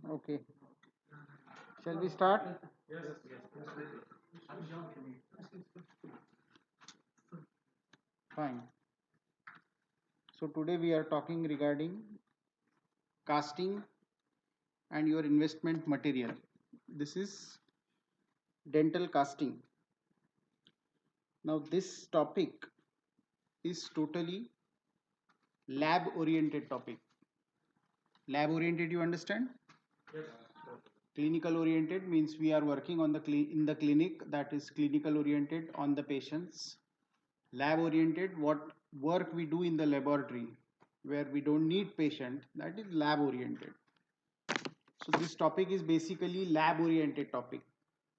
Okay. Shall we start? Fine. So today we are talking regarding casting and your investment material. This is dental casting. Now this topic is totally lab oriented topic. Lab oriented, you understand? Clinical oriented means we are working on the in the clinic, that is clinical oriented on the patients. Lab oriented, what work we do in the laboratory where we don't need patient, that is lab oriented. So this topic is basically lab oriented topic,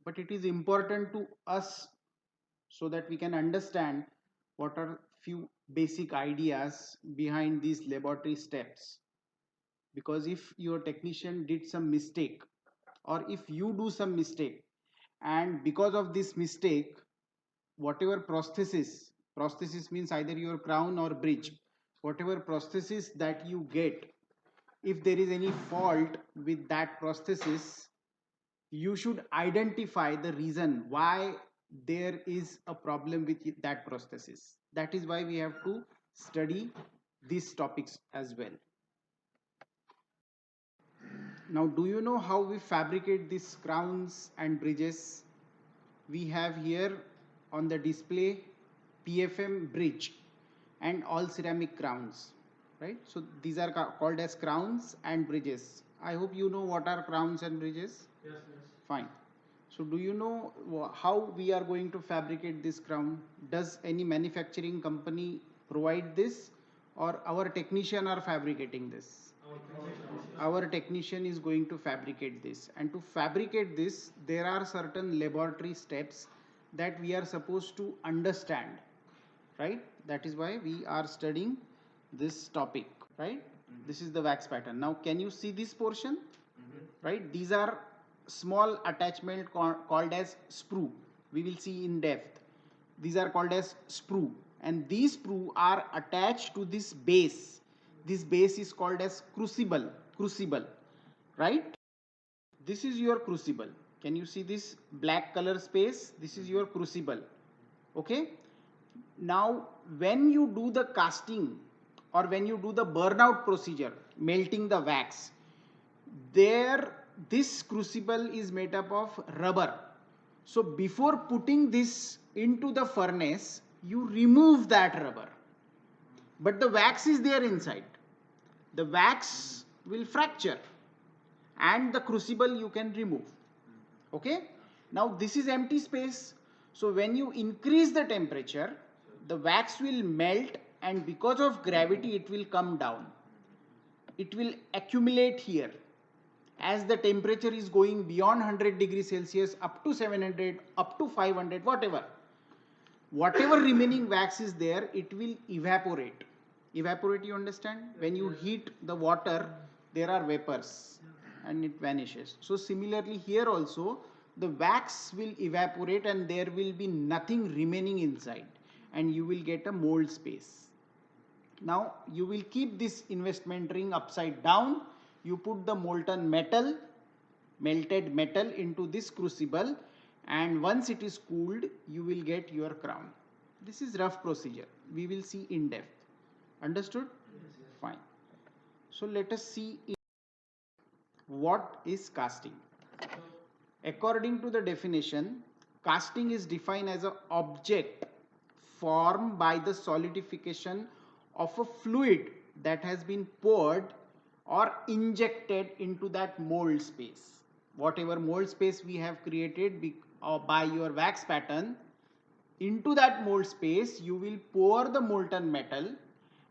but it is important to us so that we can understand what are few basic ideas behind these laboratory steps. Because if your technician did some mistake, or if you do some mistake, and because of this mistake, whatever prosthesis means either your crown or bridge, whatever prosthesis that you get, if there is any fault with that prosthesis, you should identify the reason why there is a problem with that prosthesis. That is why we have to study these topics as well. Now, do you know how we fabricate these crowns and bridges? We have here on the display PFM bridge and all ceramic crowns, right? So these are called as crowns and bridges. I hope you know what are crowns and bridges. Yes. Fine. So do you know how we are going to fabricate this crown? Does any manufacturing company provide this, or our technician are fabricating this? Our technician is going to fabricate this, and to fabricate this there are certain laboratory steps that we are supposed to understand, right? That is why we are studying this topic, right? This is the wax pattern. Now can you see this portion? Right, these are small attachment called as sprue. We will see in depth. These are called as sprue, and these sprue are attached to this base. This base is called as crucible, right? This is your crucible. Can you see this black color space? This is your crucible. Okay. Now when you do the casting, or when you do the burnout procedure, melting the wax, there this crucible is made up of rubber. So before putting this into the furnace, you remove that rubber, but the wax is there inside. The wax will fracture and the crucible you can remove. Okay, now this is empty space. So when you increase the temperature, the wax will melt, and because of gravity it will come down. It will accumulate here. As the temperature is going beyond 100 degrees Celsius, up to 700, up to 500, whatever remaining wax is there, it will evaporate. Evaporate, you understand? When you heat the water, there are vapors and it vanishes. So similarly here also, the wax will evaporate and there will be nothing remaining inside, and you will get a mold space. Now you will keep this investment ring upside down. You put the molten metal, melted metal into this crucible, and once it is cooled, you will get your crown. This is rough procedure. We will see in depth. Understood? Yes. Fine. So let us see what is casting. According to the definition, casting is defined as an object formed by the solidification of a fluid that has been poured or injected into that mold space. Whatever mold space we have created by your wax pattern, into that mold space you will pour the molten metal,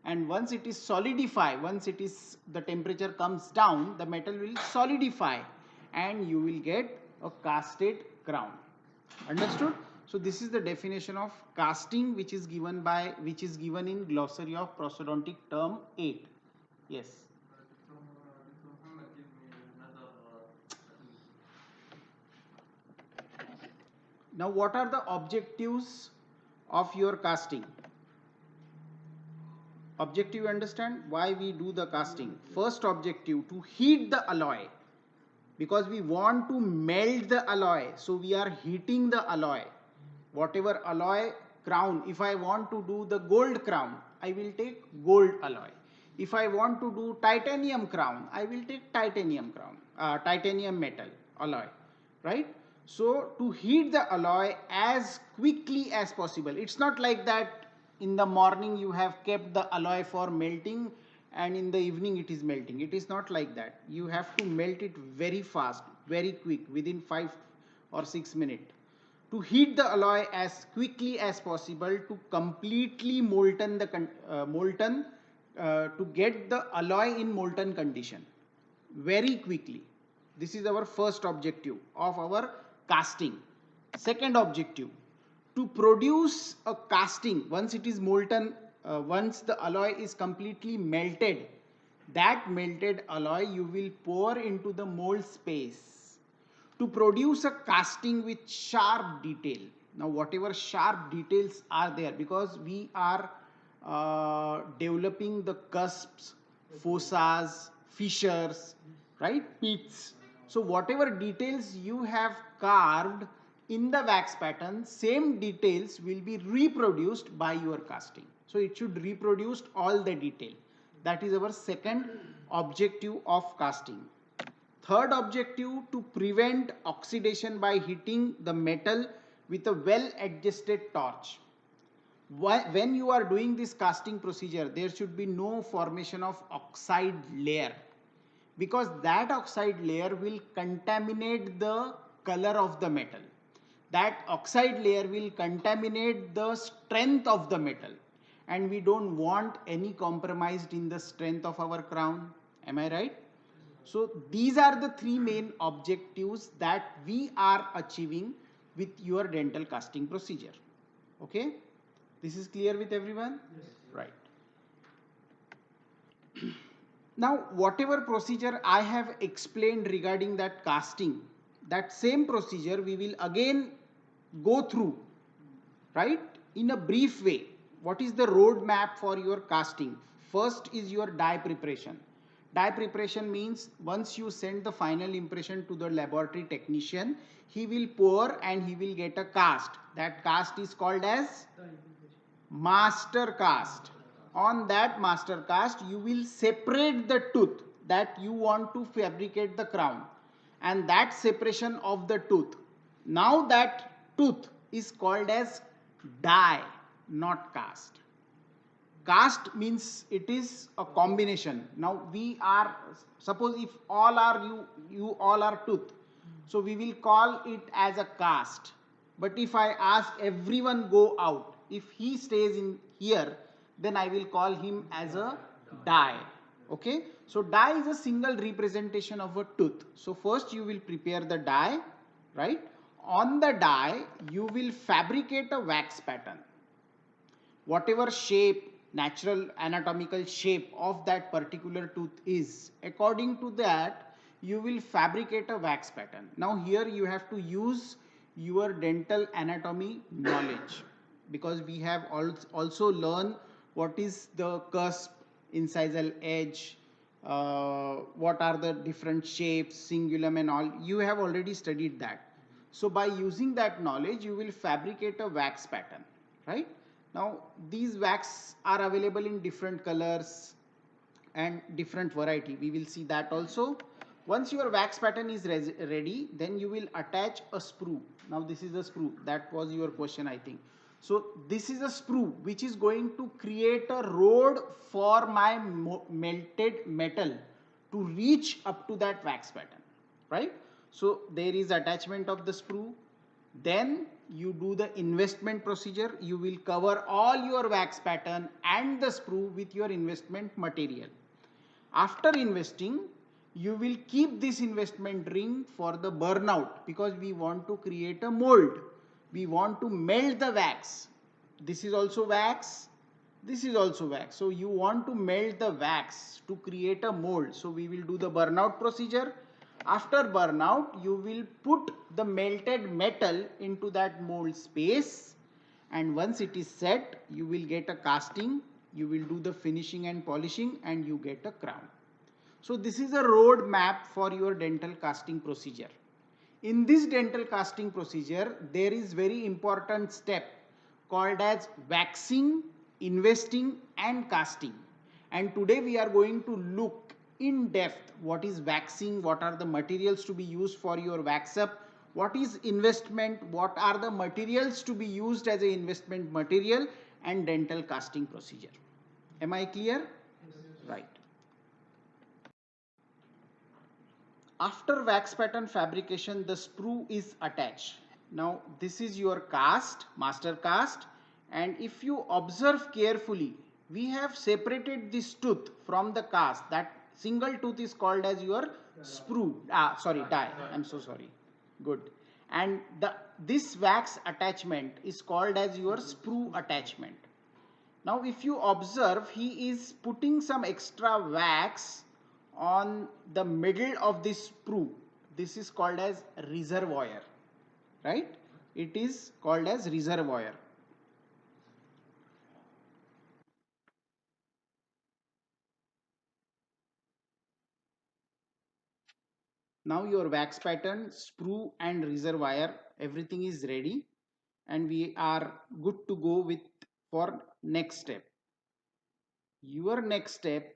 and once it is solidified, once it is the temperature comes down, the metal will solidify and you will get a casted crown. Understood? So this is the definition of casting, which is given in glossary of prosthodontic term 8. Yes. Now what are the objectives of your casting? Objective, you understand why we do the casting. First objective, to heat the alloy. because we want to melt the alloy. So we are heating the alloy. Whatever alloy crown, if I want to do the gold crown, I will take gold alloy. If I want to do titanium crown, I will take titanium crown, titanium metal alloy, right? So to heat the alloy as quickly as possible. It's not like that in the morning you have kept the alloy for melting and in the evening it is melting. It is not like that. You have to melt it very fast, very quick, within 5 or 6 minutes. To heat the alloy as quickly as possible to completely molten to get the alloy in molten condition very quickly. This is our first objective of our casting. Second objective, to produce a casting once it is molten, once the alloy is completely melted, that melted alloy you will pour into the mold space to produce a casting with sharp detail. Now whatever sharp details are there, because we are developing the cusps, fossas, fissures, right, pits. So whatever details you have carved in the wax pattern, same details will be reproduced by your casting. So it should reproduce all the detail. That is our second objective of casting. Third objective, to prevent oxidation by heating the metal with a well adjusted torch. When you are doing this casting procedure, there should be no formation of oxide layer, because that oxide layer will contaminate the color of the metal. That oxide layer will contaminate the strength of the metal, and we don't want any compromise in the strength of our crown. Am I right? So these are the three main objectives that we are achieving with your dental casting procedure. Okay? This is clear with everyone? Yes. Right. Now, whatever procedure I have explained regarding that casting, that same procedure we will again go through, right, in a brief way. What is the roadmap for your casting? First is your die preparation. Die preparation means once you send the final impression to the laboratory technician, he will pour and he will get a cast. That cast is called as master cast. On that master cast, you will separate the tooth that you want to fabricate the crown, and that separation of the tooth, now that tooth is called as die, not cast. Cast means it is a combination. Now we are, suppose if all are you all are tooth, so we will call it as a cast. But if I ask everyone go out, if he stays in here, then I will call him as a die. Okay, so die is a single representation of a tooth. So first you will prepare the die, right? On the die you will fabricate a wax pattern. Whatever shape, natural anatomical shape of that particular tooth is, according to that you will fabricate a wax pattern. Now here you have to use your dental anatomy knowledge, because we have also learned what is the cusp, incisal edge, what are the different shapes, cingulum and all. You have already studied that. So by using that knowledge you will fabricate a wax pattern, right? Now these wax are available in different colors and different variety. We will see that also. Once your wax pattern is ready, then you will attach a sprue. Now this is a sprue. That was your question, I think. So this is a sprue which is going to create a road for my melted metal to reach up to that wax pattern, right? So there is attachment of the sprue. Then you do the investment procedure. You will cover all your wax pattern and the sprue with your investment material. After investing, you will keep this investment ring for the burnout, because we want to create a mold. We want to melt the wax. This is also wax. This is also wax. So you want to melt the wax to create a mold. So we will do the burnout procedure. After burnout, you will put the melted metal into that mold space, and once it is set, you will get a casting. You will do the finishing and polishing and you get a crown. So this is a road map for your dental casting procedure. In this dental casting procedure, there is very important step called as waxing, investing and casting. And today we are going to look in depth what is waxing, what are the materials to be used for your wax up, what is investment, what are the materials to be used as an investment material, and dental casting procedure. Am I clear? Right. After wax pattern fabrication, the sprue is attached. Now this is your cast, master cast, and if you observe carefully, we have separated this tooth from the cast. That single tooth is called as your sprue. Sorry, die. I'm so sorry. Good. And this wax attachment is called as your sprue attachment. Now if you observe, he is putting some extra wax on the middle of this sprue. This is called as reservoir, right? It is called as reservoir. Now your wax pattern, sprue and reservoir, everything is ready and we are good to go with for next step. Your next step,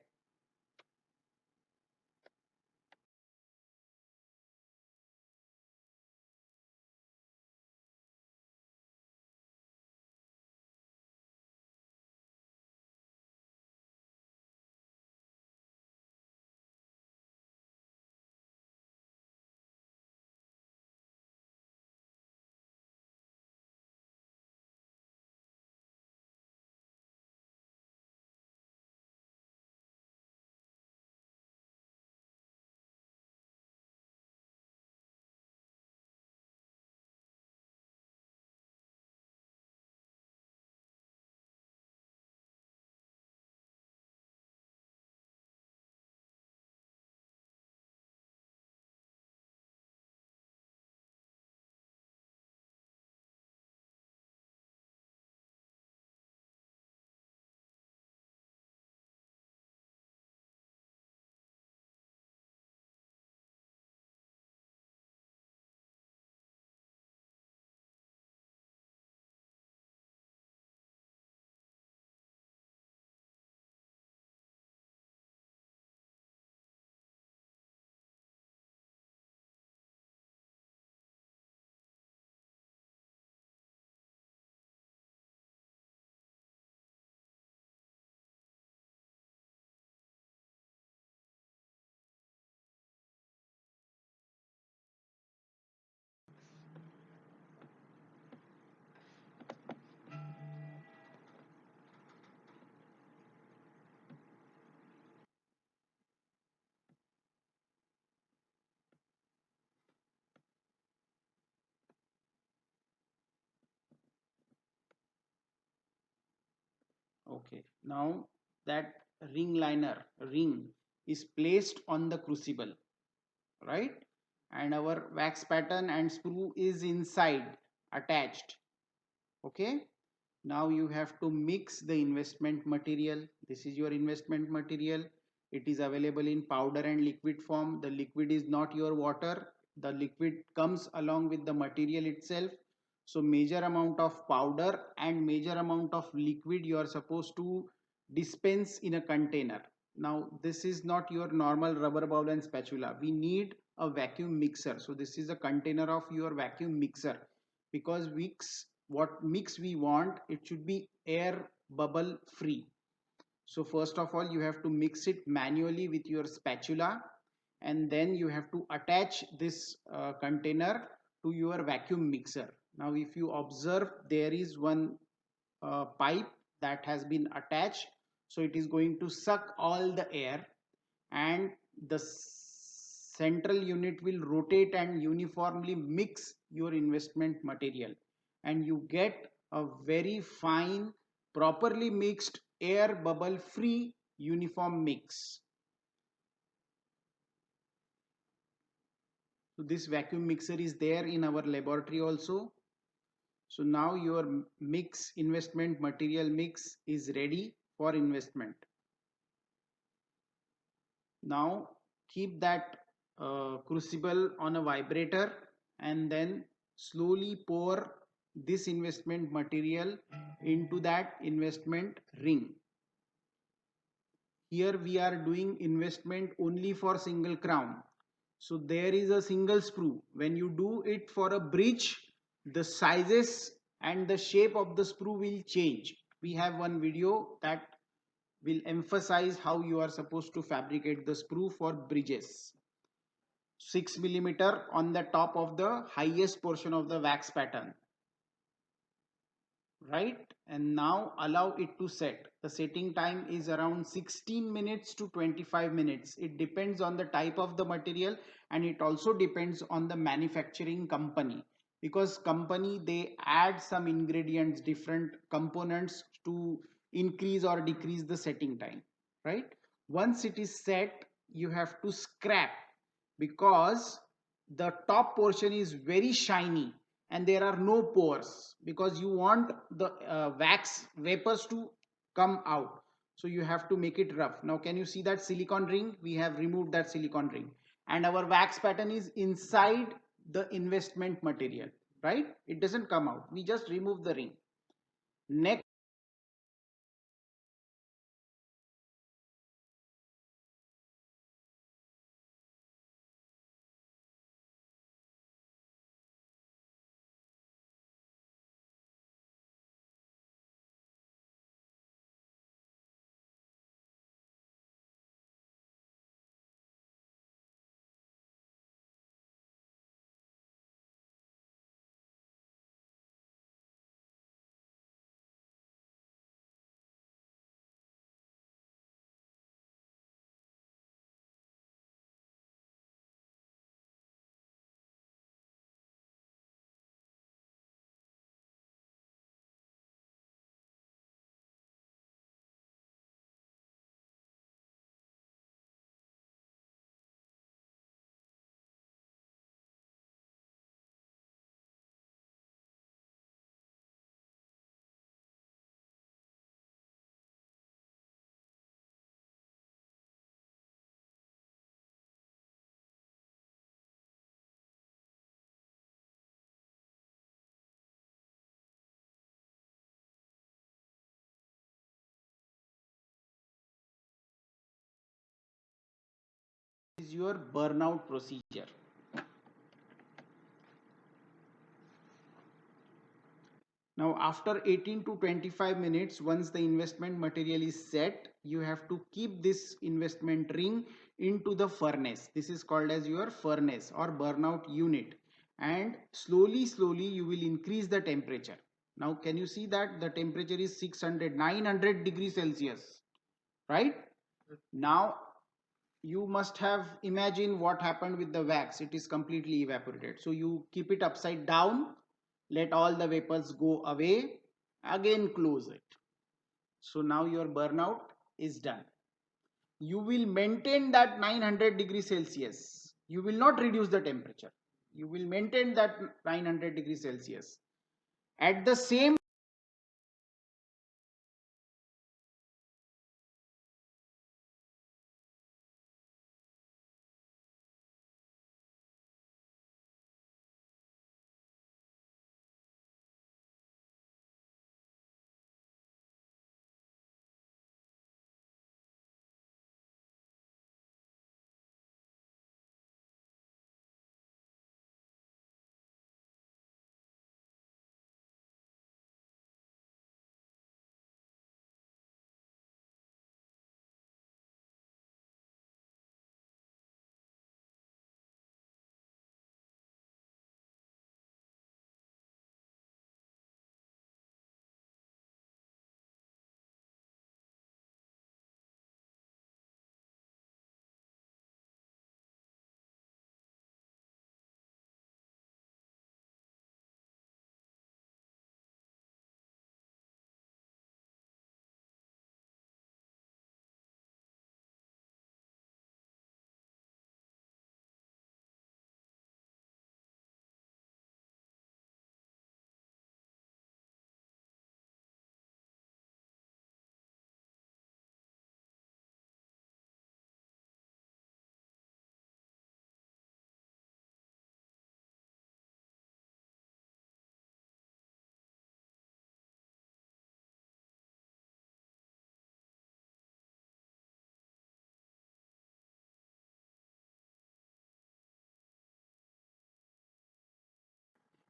okay, now that ring is placed on the crucible, right? And our wax pattern and sprue is inside attached. Okay, now you have to mix the investment material. This is your investment material. It is available in powder and liquid form. The liquid is not your water. The liquid comes along with the material itself. So major amount of powder and major amount of liquid you are supposed to dispense in a container. Now this is not your normal rubber bowl and spatula. We need a vacuum mixer. So this is a container of your vacuum mixer, because what mix we want, it should be air bubble free. So first of all you have to mix it manually with your spatula, and then you have to attach this container to your vacuum mixer. Now if you observe, there is one pipe that has been attached, so it is going to suck all the air, and the central unit will rotate and uniformly mix your investment material, and you get a very fine, properly mixed, air bubble free uniform mix. So this vacuum mixer is there in our laboratory also. So now your investment material mix is ready for investment. Now keep that crucible on a vibrator and then slowly pour this investment material into that investment ring. Here we are doing investment only for single crown. So there is a single sprue. When you do it for a bridge, the sizes and the shape of the sprue will change. We have one video that will emphasize how you are supposed to fabricate the sprue for bridges. 6 millimeter on the top of the highest portion of the wax pattern, right? And now allow it to set. The setting time is around 16 minutes to 25 minutes. It depends on the type of the material, and it also depends on the manufacturing company, because company they add some ingredients, different components to increase or decrease the setting time, right? Once it is set, you have to scrap, because the top portion is very shiny and there are no pores, because you want the wax vapors to come out. So you have to make it rough. Now can you see that silicone ring? We have removed that silicone ring and our wax pattern is inside the investment material, right? It doesn't come out, we just remove the ring. Next is your burnout procedure. Now after 18 to 25 minutes, once the investment material is set, you have to keep this investment ring into the furnace. This is called as your furnace or burnout unit. And slowly you will increase the temperature. Now can you see that the temperature is 900 degrees Celsius, right? Now you must have imagined what happened with the wax. It is completely evaporated. So you keep it upside down, let all the vapors go away, again close it. So now your burnout is done. You will maintain that 900 degrees Celsius. You will not reduce the temperature. You will maintain that 900 degrees Celsius. At the same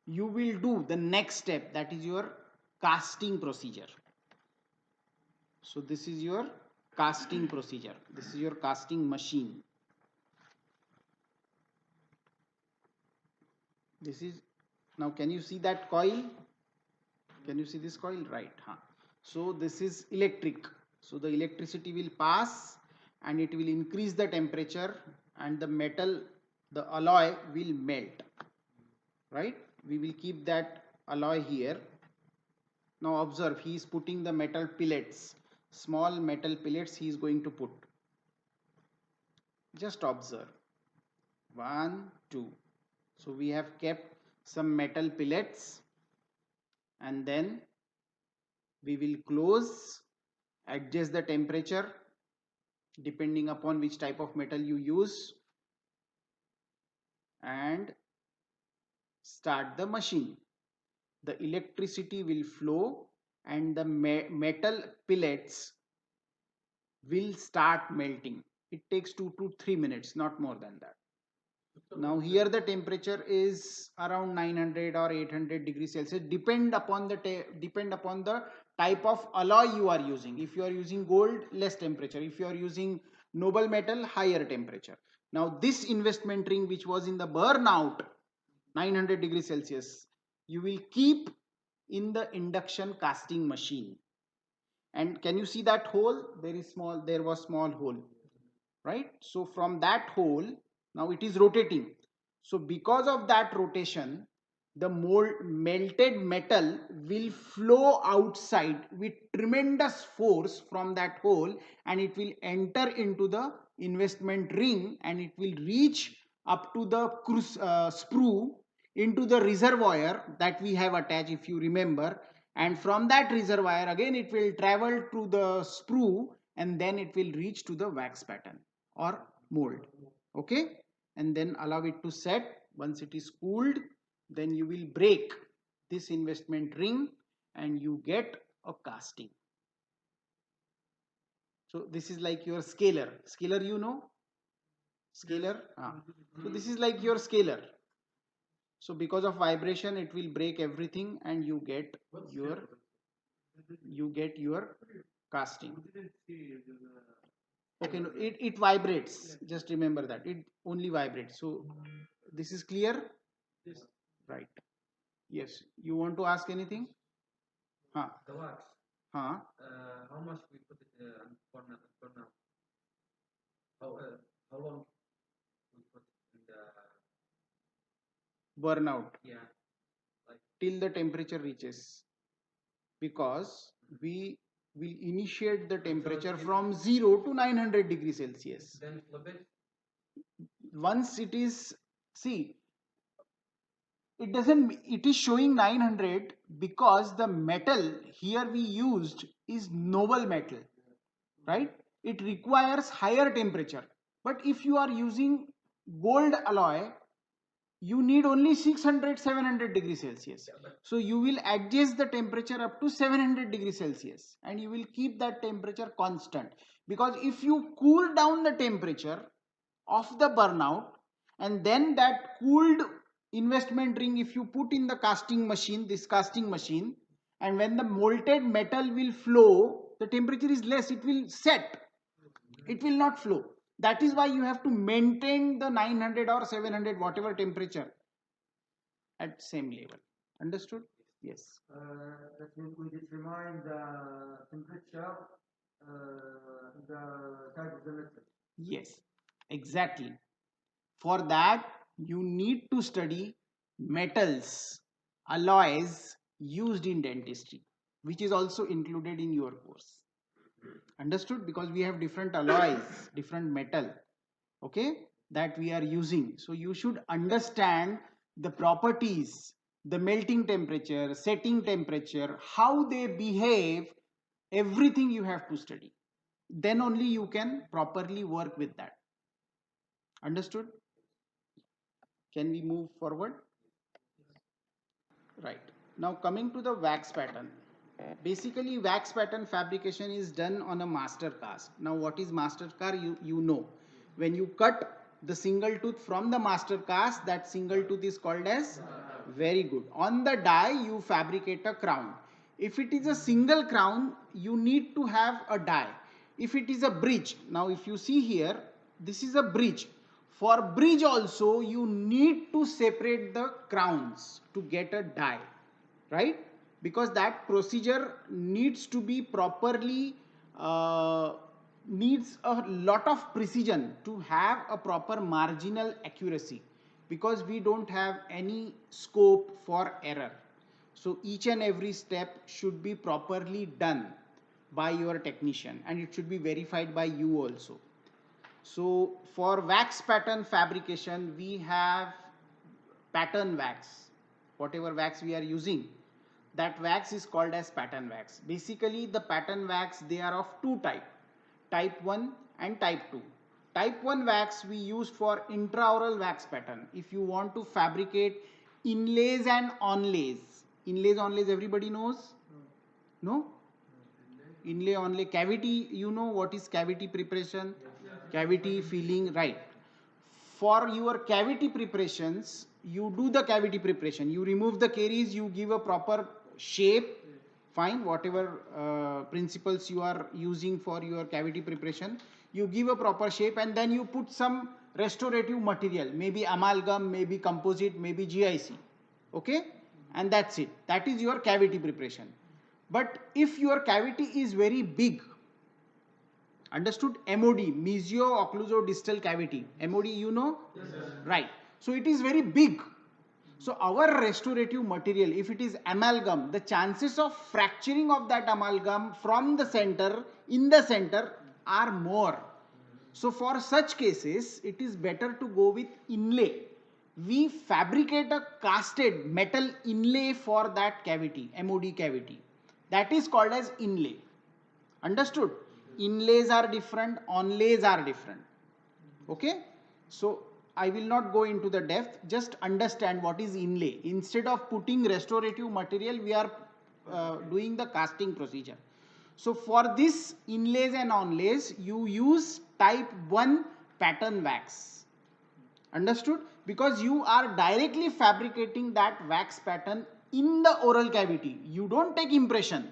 you will do the next step, that is your casting procedure. So this is your casting procedure. This is your casting machine. This is, now can you see that coil? Can you see this coil? Right. Huh. So this is electric. So the electricity will pass and it will increase the temperature and the metal, the alloy will melt. Right? We will keep that alloy here. Now observe, he is putting the metal pellets. Small metal pellets he is going to put. Just observe. 1, 2. So we have kept some metal pellets and then we will close, adjust the temperature depending upon which type of metal you use and start the machine. The electricity will flow and the metal pellets will start melting. It takes 2 to 3 minutes, not more than that. Now here the temperature is around 900 or 800 degrees Celsius. Depend upon the type of alloy you are using. If you are using gold, less temperature. If you are using noble metal, higher temperature. Now this investment ring which was in the burnout 900 degrees Celsius, you will keep in the induction casting machine. And can you see that hole? There was small hole, right? So from that hole, now it is rotating. So because of that rotation, the melted metal will flow outside with tremendous force from that hole and it will enter into the investment ring and it will reach up to the sprue into the reservoir that we have attached, if you remember, and from that reservoir again it will travel to the sprue and then it will reach to the wax pattern or mold. Okay, and then allow it to set. Once it is cooled, then you will break this investment ring and you get a casting. So this is like your scaler. Scaler, you know, scaler. So this is like your scaler. So because of vibration it will break everything and you get your casting. Okay, no, it vibrates. Just remember that it only vibrates. So this is clear, right? Yes. You want to ask anything? Huh? The wax. Huh? How much we put it for now? How long we put in the Burnout yeah like till the temperature reaches, because we will initiate the temperature from 0 to 900 degrees Celsius. then flip it. Once it is, see, it is showing 900 because the metal here we used is noble metal, right? It requires higher temperature. But if you are using gold alloy, you need only 600 700 degrees Celsius. So you will adjust the temperature up to 700 degrees Celsius and you will keep that temperature constant, because if you cool down the temperature of the burnout and then that cooled investment ring, if you put in the casting machine, this casting machine, and when the molten metal will flow, the temperature is less, it will set, it will not flow. That is why you have to maintain the 900 or 700 whatever temperature at same level. Understood? Yes. That means we determine the temperature, the type of the metal. Yes, exactly. For that, you need to study metals, alloys used in dentistry, which is also included in your course. Understood? Because we have different alloys, different metal, okay, that we are using. So you should understand the properties, the melting temperature, setting temperature, how they behave, everything you have to study. Then only you can properly work with that. Understood? Can we move forward? Right. Now coming to the wax pattern. Basically wax pattern fabrication is done on a master cast. Now what is master cast? You know. When you cut the single tooth from the master cast, that single tooth is called as Very good. On the die, you fabricate a crown. If it is a single crown, you need to have a die. If it is a bridge, now if you see here, this is a bridge. For bridge also, you need to separate the crowns to get a die, right? Because that procedure needs to be properly, needs a lot of precision to have a proper marginal accuracy, because we don't have any scope for error. So each and every step should be properly done by your technician, and it should be verified by you also. So for wax pattern fabrication, we have pattern wax. Whatever wax we are using, that wax is called as pattern wax. Basically, the pattern wax, they are of two types, type 1 and type 2. Type 1 wax we use for intraoral wax pattern. If you want to fabricate inlays and onlays. Inlays, onlays, everybody knows? No? Inlay, onlay, cavity, you know what is cavity preparation? Cavity filling, right. For your cavity preparations, you do the cavity preparation. You remove the caries, you give a proper shape, fine, whatever principles you are using for your cavity preparation, you give a proper shape, and then you put some restorative material, maybe amalgam, maybe composite, maybe GIC, okay, and that's it. That is your cavity preparation. But if your cavity is very big, understood, MOD, mesio-occlusodistal cavity, MOD, you know? Yes, sir. Right. So it is very big. So our restorative material, if it is amalgam, the chances of fracturing of that amalgam from the center, in the center, are more. So for such cases, it is better to go with inlay. We fabricate a casted metal inlay for that cavity, MOD cavity. That is called as inlay. Understood? Inlays are different, onlays are different. Okay? So I will not go into the depth, just understand what is inlay. Instead of putting restorative material, we are doing the casting procedure. So for this inlays and onlays, you use type 1 pattern wax. Understood? Because you are directly fabricating that wax pattern in the oral cavity. You don't take impression.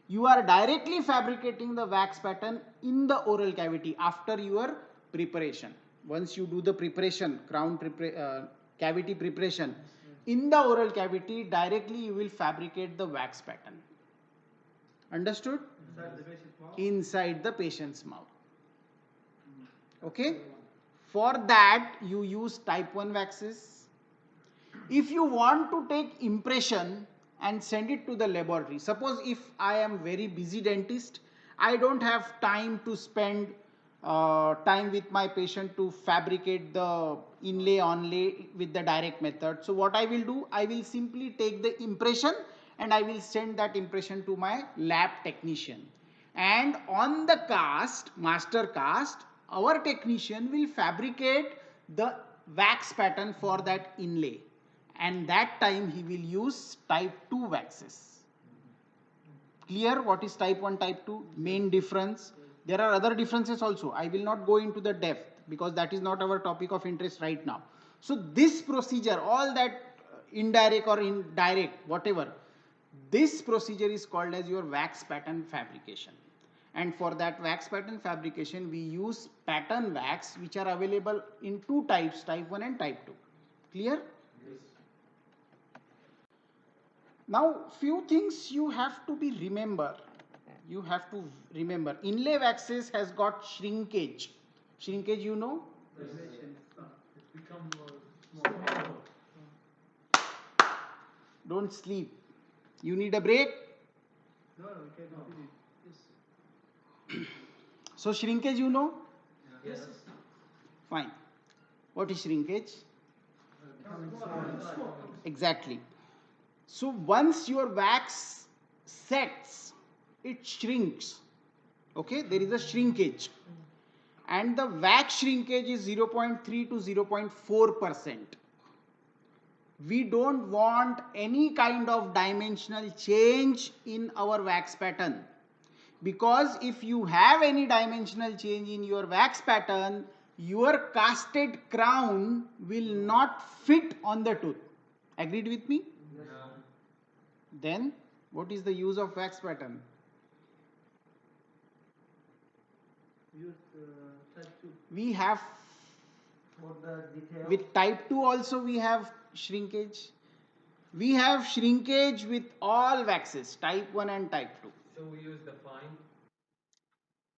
You are directly fabricating the wax pattern in the oral cavity after your preparation. Once you do the preparation, cavity preparation, in the oral cavity, directly you will fabricate the wax pattern. Understood? Inside the patient's mouth. Okay? For that, you use type 1 waxes. If you want to take impression and send it to the laboratory, suppose if I am very busy dentist, I don't have time to spend time with my patient to fabricate the inlay onlay with the direct method. So what I will do, I will simply take the impression and I will send that impression to my lab technician. And on the cast, master cast, our technician will fabricate the wax pattern for that inlay. And that time he will use type 2 waxes. Clear what is type 1, type 2? Main difference. There are other differences also. I will not go into the depth because that is not our topic of interest right now. So this procedure, all that indirect or indirect, whatever, this procedure is called as your wax pattern fabrication. And for that wax pattern fabrication, we use pattern wax, which are available in two types, type 1 and type 2. Clear? Yes. Now, few things you have to be remember. You have to remember. Inlay waxes has got shrinkage. Shrinkage, you know? It's become small. Don't sleep. You need a break? No, we cannot. Yes. So shrinkage, you know? Yes. Fine. What is shrinkage? Exactly. So once your wax sets, it shrinks. Okay, there is a shrinkage. And the wax shrinkage is 0.3 to 0.4%. We don't want any kind of dimensional change in our wax pattern. Because if you have any dimensional change in your wax pattern, your casted crown will not fit on the tooth. Agreed with me? Yeah. Then what is the use of wax pattern? Use type 2 We have, for the detail. with type 2 also we have shrinkage. We have shrinkage with all waxes, type 1 and type 2. So we use the fine.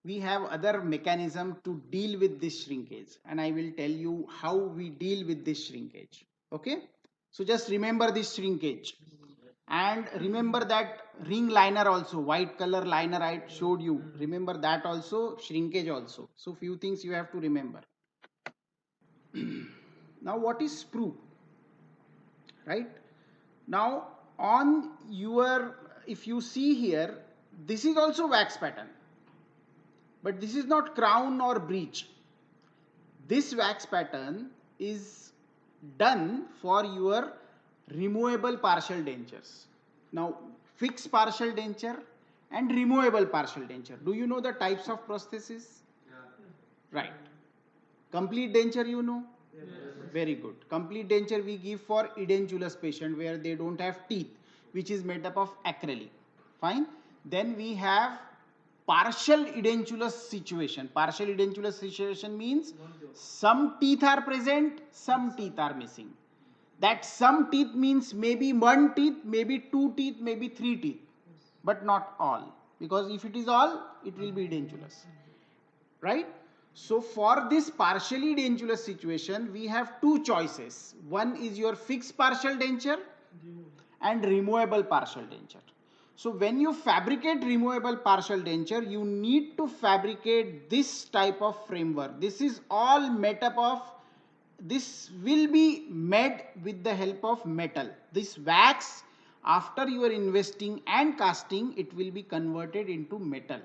We have other mechanism to deal with this shrinkage, and I will tell you how we deal with this shrinkage. Okay, so just remember this shrinkage, and remember that ring liner also, white color liner I showed you, remember that also, shrinkage also. So few things you have to remember. Now what is sprue? Right now on your, if you see here, this is also wax pattern, but this is not crown or bridge. This wax pattern is done for your removable partial dentures. Now fixed partial denture and removable partial denture. Do you know the types of prosthesis? Right. Complete denture you know? Yes. Very good. Complete denture we give for edentulous patient where they don't have teeth, which is made up of acrylic. Fine. Then we have partial edentulous situation. Partial edentulous situation means some teeth are present, some teeth are missing. That some teeth means maybe one teeth, maybe two teeth, maybe three teeth, but not all. Because if it is all, it will be edentulous. Right? So for this partially edentulous situation, we have two choices. One is your fixed partial denture and removable partial denture. So when you fabricate removable partial denture, you need to fabricate this type of framework. This is all made up of, this will be made with the help of metal. This wax, after you are investing and casting, it will be converted into metal.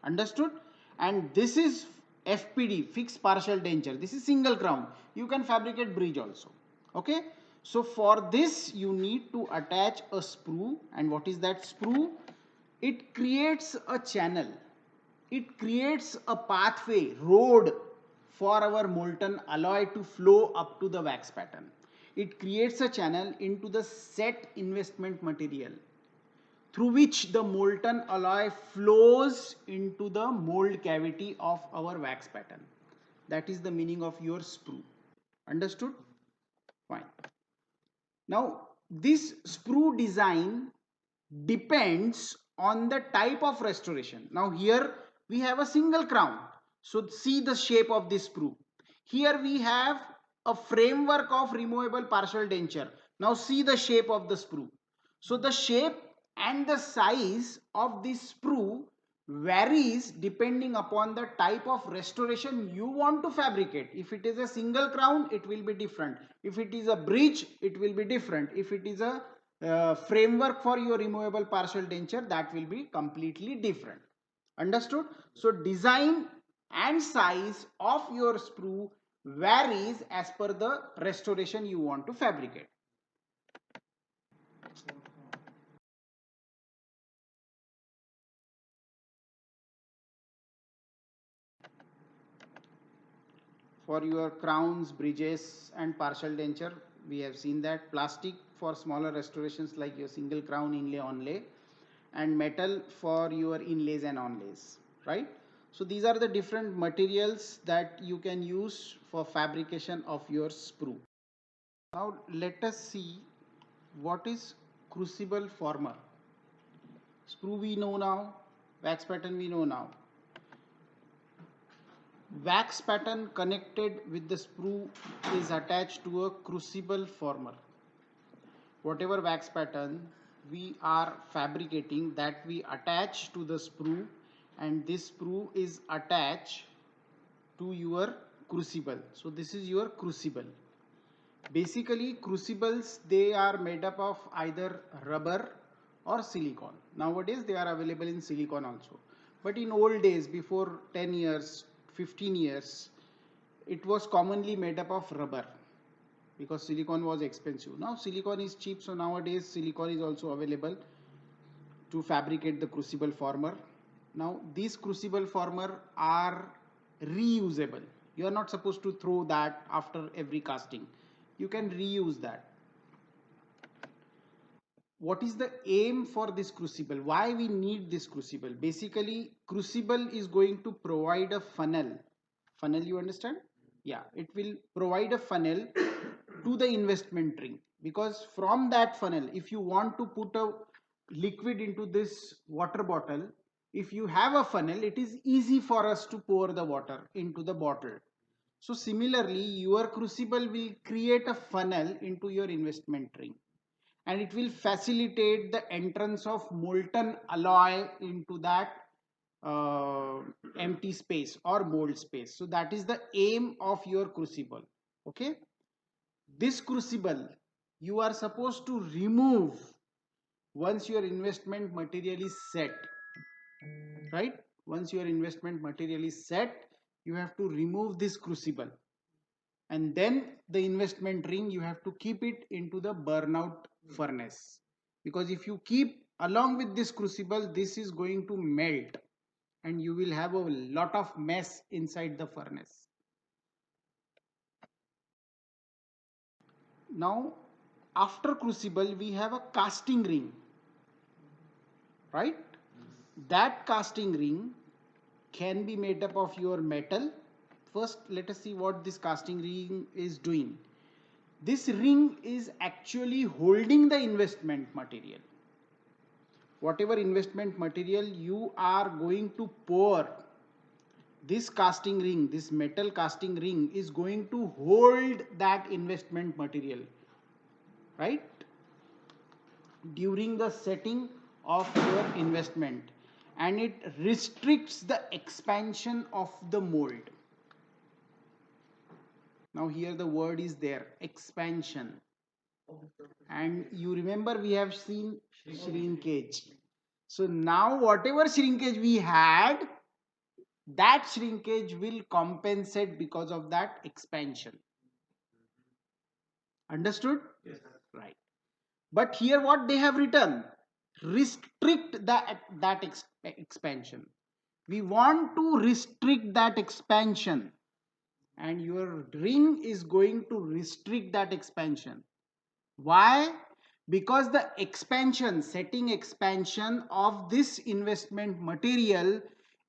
Understood? And this is FPD, fixed partial denture. This is single crown. You can fabricate bridge also. Okay. So for this you need to attach a sprue. And what is that sprue? It creates a channel. It creates a pathway, road for our molten alloy to flow up to the wax pattern. It creates a channel into the set investment material through which the molten alloy flows into the mold cavity of our wax pattern. That is the meaning of your sprue. Understood? Fine. Now, this sprue design depends on the type of restoration. Now, here we have a single crown. So, see the shape of this sprue. Here we have a framework of removable partial denture. Now, see the shape of the sprue. So, the shape and the size of this sprue varies depending upon the type of restoration you want to fabricate. If it is a single crown, it will be different. If it is a bridge, it will be different. If it is a framework for your removable partial denture, that will be completely different. Understood? So design and size of your sprue varies as per the restoration you want to fabricate. For your crowns, bridges and partial denture, we have seen that. Plastic for smaller restorations like your single crown, inlay, onlay, and metal for your inlays and onlays, right? So these are the different materials that you can use for fabrication of your sprue. Now let us see what is crucible former. Sprue we know now, wax pattern we know now. Wax pattern connected with the sprue is attached to a crucible former. Whatever wax pattern we are fabricating, that we attach to the sprue, and this sprue is attached to your crucible. So this is your crucible. Basically crucibles, they are made up of either rubber or silicone. Nowadays they are available in silicone also. But in old days, before 10 years, 15 years, it was commonly made up of rubber because silicone was expensive. Now silicone is cheap, so nowadays silicone is also available to fabricate the crucible former. Now these crucible former are reusable. You are not supposed to throw that after every casting. You can reuse that. what is the aim for this crucible? Why we need this crucible? Basically, crucible is going to provide a funnel. Funnel, you understand? Yeah, it will provide a funnel to the investment ring, because from that funnel, if you want to put a liquid into this water bottle, if you have a funnel, it is easy for us to pour the water into the bottle. So similarly, your crucible will create a funnel into your investment ring, and it will facilitate the entrance of molten alloy into that uh, empty space or mold space. So that is the aim of your crucible. Okay, this crucible you are supposed to remove once your investment material is set, right? Once your investment material is set, you have to remove this crucible, and then the investment ring you have to keep it into the burnout furnace, because if you keep along with this crucible, this is going to melt and you will have a lot of mess inside the furnace. Now after crucible we have a casting ring, right? That casting ring can be made up of your metal. First let us see what this casting ring is doing. This ring is actually holding the investment material. Whatever investment material you are going to pour, this casting ring, this metal casting ring is going to hold that investment material, right? During the setting of your investment, and it restricts the expansion of the mold. Now here the word is there, expansion. And you remember we have seen shrinkage. So now whatever shrinkage we had, that shrinkage will compensate because of that expansion. Understood? Yes. Right. But here what they have written, restrict that expansion. We want to restrict that expansion, and your ring is going to restrict that expansion. Why? Because the expansion, setting expansion of this investment material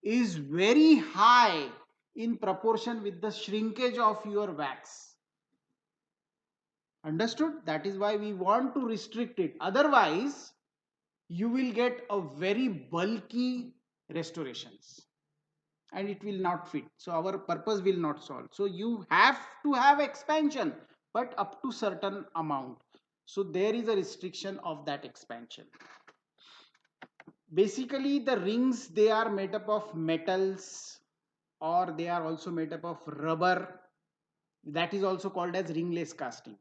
is very high in proportion with the shrinkage of your wax. Understood? That is why we want to restrict it. Otherwise, you will get a very bulky restorations and it will not fit. So our purpose will not solve. So you have to have expansion, but up to certain amount. So there is a restriction of that expansion. Basically the rings, they are made up of metals, or they are also made up of rubber. That is also called as ringless casting.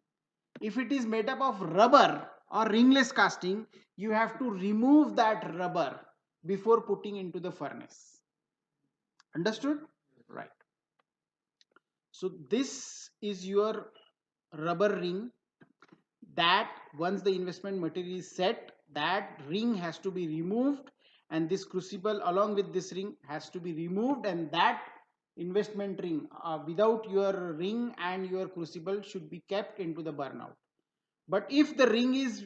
If it is made up of rubber or ringless casting, you have to remove that rubber before putting into the furnace. Understood? Right. So this is your rubber ring, that once the investment material is set, that ring has to be removed, and this crucible along with this ring has to be removed, and that investment ring without your ring and your crucible should be kept into the burnout. But if the ring is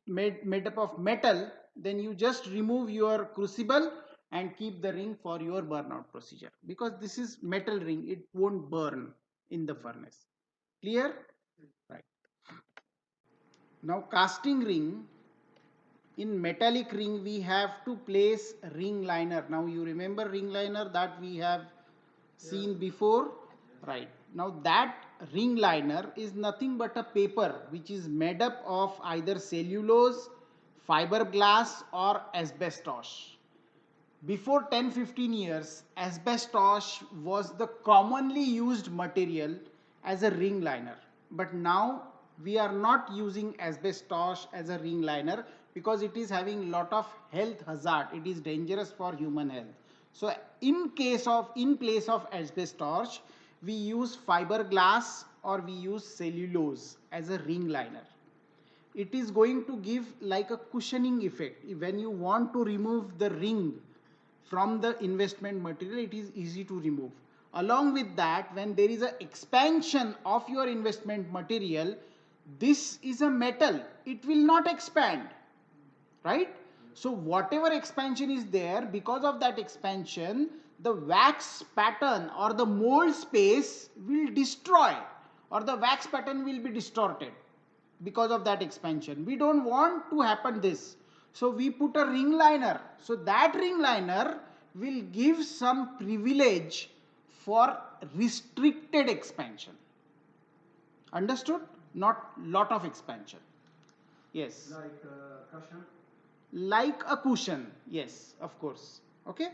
made up of metal, then you just remove your crucible and keep the ring for your burnout procedure, because this is metal ring, it won't burn in the furnace. Clear? Right. Now casting ring, in metallic ring we have to place ring liner. Now you remember ring liner that we have seen before, right? Now that ring liner is nothing but a paper which is made up of either cellulose, fiberglass or asbestos. Before 10-15 years, asbestos was the commonly used material as a ring liner. But now we are not using asbestos as a ring liner because it is having lot of health hazard. It is dangerous for human health. So in place of asbestos, we use fiberglass or we use cellulose as a ring liner. It is going to give like a cushioning effect. When you want to remove the ring from the investment material, it is easy to remove. Along with that, when there is an expansion of your investment material, this is a metal, it will not expand. right? So whatever expansion is there, because of that expansion, the wax pattern or the mold space will destroy, or the wax pattern will be distorted because of that expansion. We don't want to happen this. So we put a ring liner. So that ring liner will give some privilege for restricted expansion. Understood? Not lot of expansion. Yes. Like cushion. Like a cushion. Yes, of course. Okay.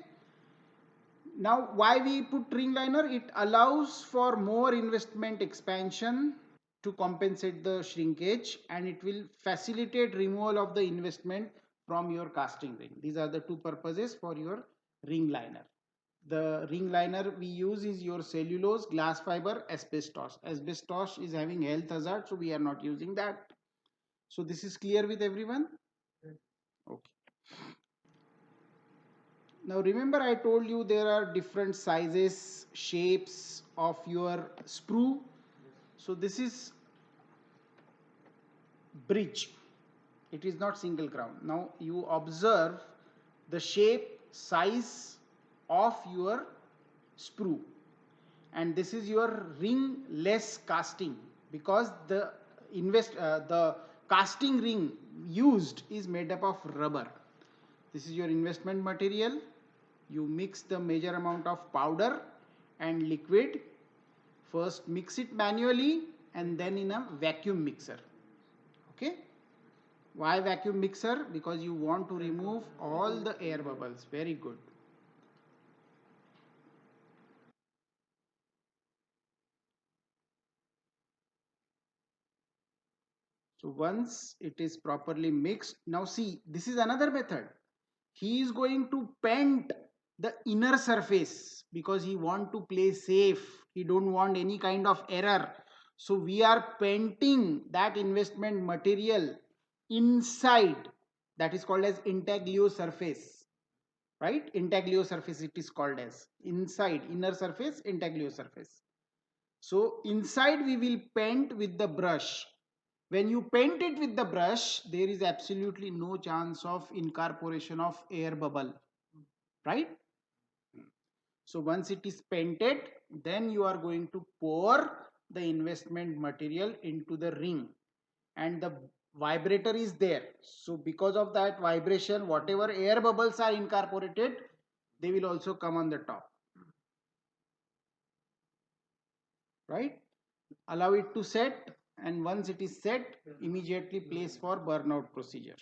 Now, why we put ring liner? It allows for more investment expansion to compensate the shrinkage, and it will facilitate removal of the investment from your casting ring. These are the two purposes for your ring liner. The ring liner we use is your cellulose, glass fiber, asbestos. Asbestos is having health hazard, so we are not using that. So this is clear with everyone? Okay. Now remember, I told you there are different sizes, shapes of your sprue. So this is bridge. It is not single crown. Now you observe the shape, size of your sprue, and this is your ringless casting, because the casting ring used is made up of rubber. This is your investment material. You mix the major amount of powder and liquid. First mix it manually and then in a vacuum mixer. Okay. Why vacuum mixer? Because you want to remove all the air bubbles. Very good. So once it is properly mixed, now see, this is another method. He is going to paint the inner surface because he want to play safe. He don't want any kind of error. So we are painting that investment material inside. That is called as intaglio surface, right? Intaglio surface it is called as. Inside, inner surface, intaglio surface. So inside we will paint with the brush. When you paint it with the brush, there is absolutely no chance of incorporation of air bubble, right? So once it is painted, then you are going to pour the investment material into the ring, and the vibrator is there. So because of that vibration, whatever air bubbles are incorporated, they will also come on the top, right? Allow it to set, and once it is set, immediately place for burnout procedure.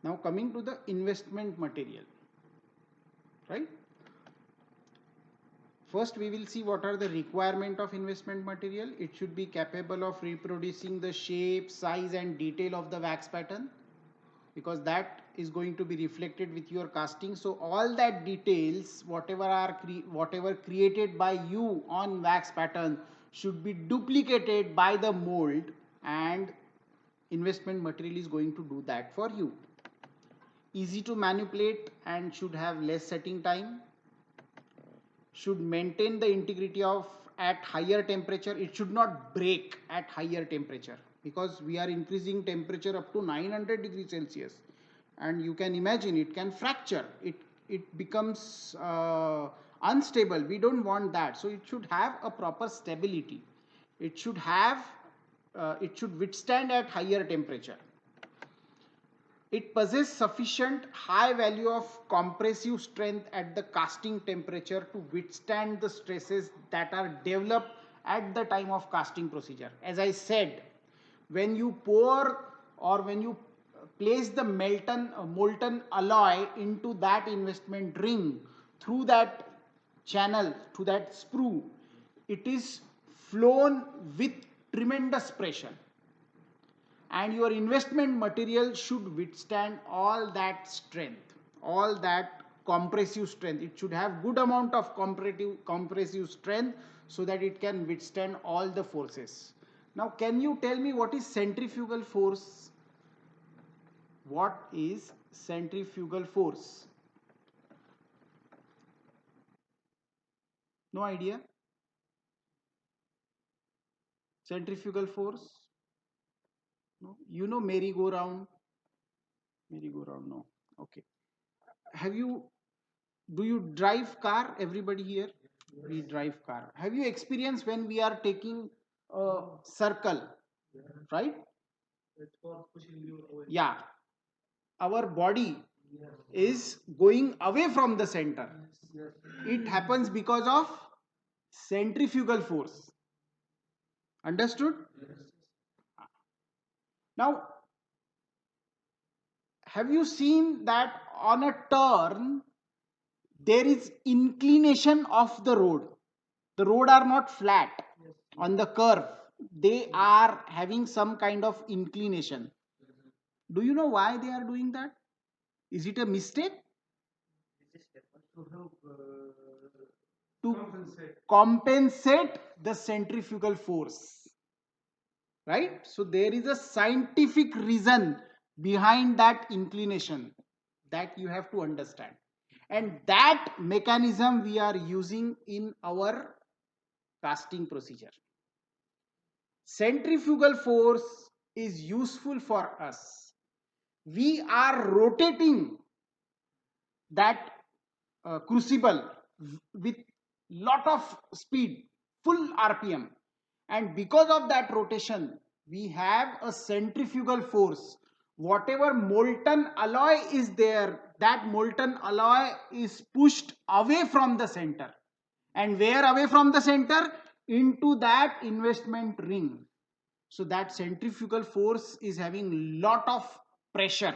Now coming to the investment material, right? First we will see what are the requirement of investment material. It should be capable of reproducing the shape, size and detail of the wax pattern, because that is going to be reflected with your casting. So all that details, whatever created by you on wax pattern, should be duplicated by the mold, and investment material is going to do that for you. Easy to manipulate and should have less setting time. Should maintain the integrity of at higher temperature. It should not break at higher temperature, because we are increasing temperature up to 900 degrees Celsius, and you can imagine it can fracture. It becomes unstable. We don't want that. So it should have a proper stability. It should have it should withstand at higher temperature. It possesses sufficient high value of compressive strength at the casting temperature to withstand the stresses that are developed at the time of casting procedure. As I said, when you pour or when you place the molten alloy into that investment ring through that channel, through that sprue, it is flown with tremendous pressure. and your investment material should withstand all that strength, all that compressive strength. It should have good amount of compressive strength so that it can withstand all the forces. Now can you tell me what is centrifugal force? What is centrifugal force? No idea? Centrifugal force? No? You know merry-go-round? Merry-go-round, no. Okay. Have you, do you drive car? Everybody here? We drive car. Have you experienced when we are taking a circle, right? It's for pushing you away. Yeah. Our body is going away from the center. Yes. It happens because of centrifugal force. Understood? Now, have you seen that on a turn there is inclination of the road? The road are not flat on the curve. They are having some kind of inclination. Do you know why they are doing that? Is it a mistake? To help To compensate. compensate the centrifugal force. Right? So there is a scientific reason behind that inclination that you have to understand. And that mechanism we are using in our casting procedure. Centrifugal force is useful for us. We are rotating that crucible with lot of speed, full RPM, and because of that rotation we have a centrifugal force. Whatever molten alloy is there, that molten alloy is pushed away from the center. And where away from the center? Into that investment ring. So that centrifugal force is having lot of pressure.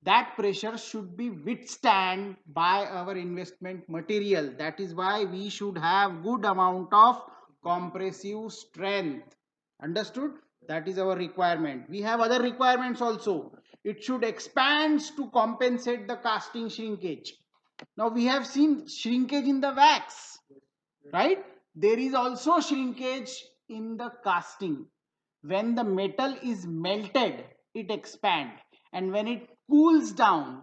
That pressure should be withstand by our investment material. That is why we should have good amount of compressive strength. Understood? That is our requirement. We have other requirements also. It should expand to compensate the casting shrinkage. Now we have seen shrinkage in the wax, right? There is also shrinkage in the casting. When the metal is melted, it expands, and when it cools down,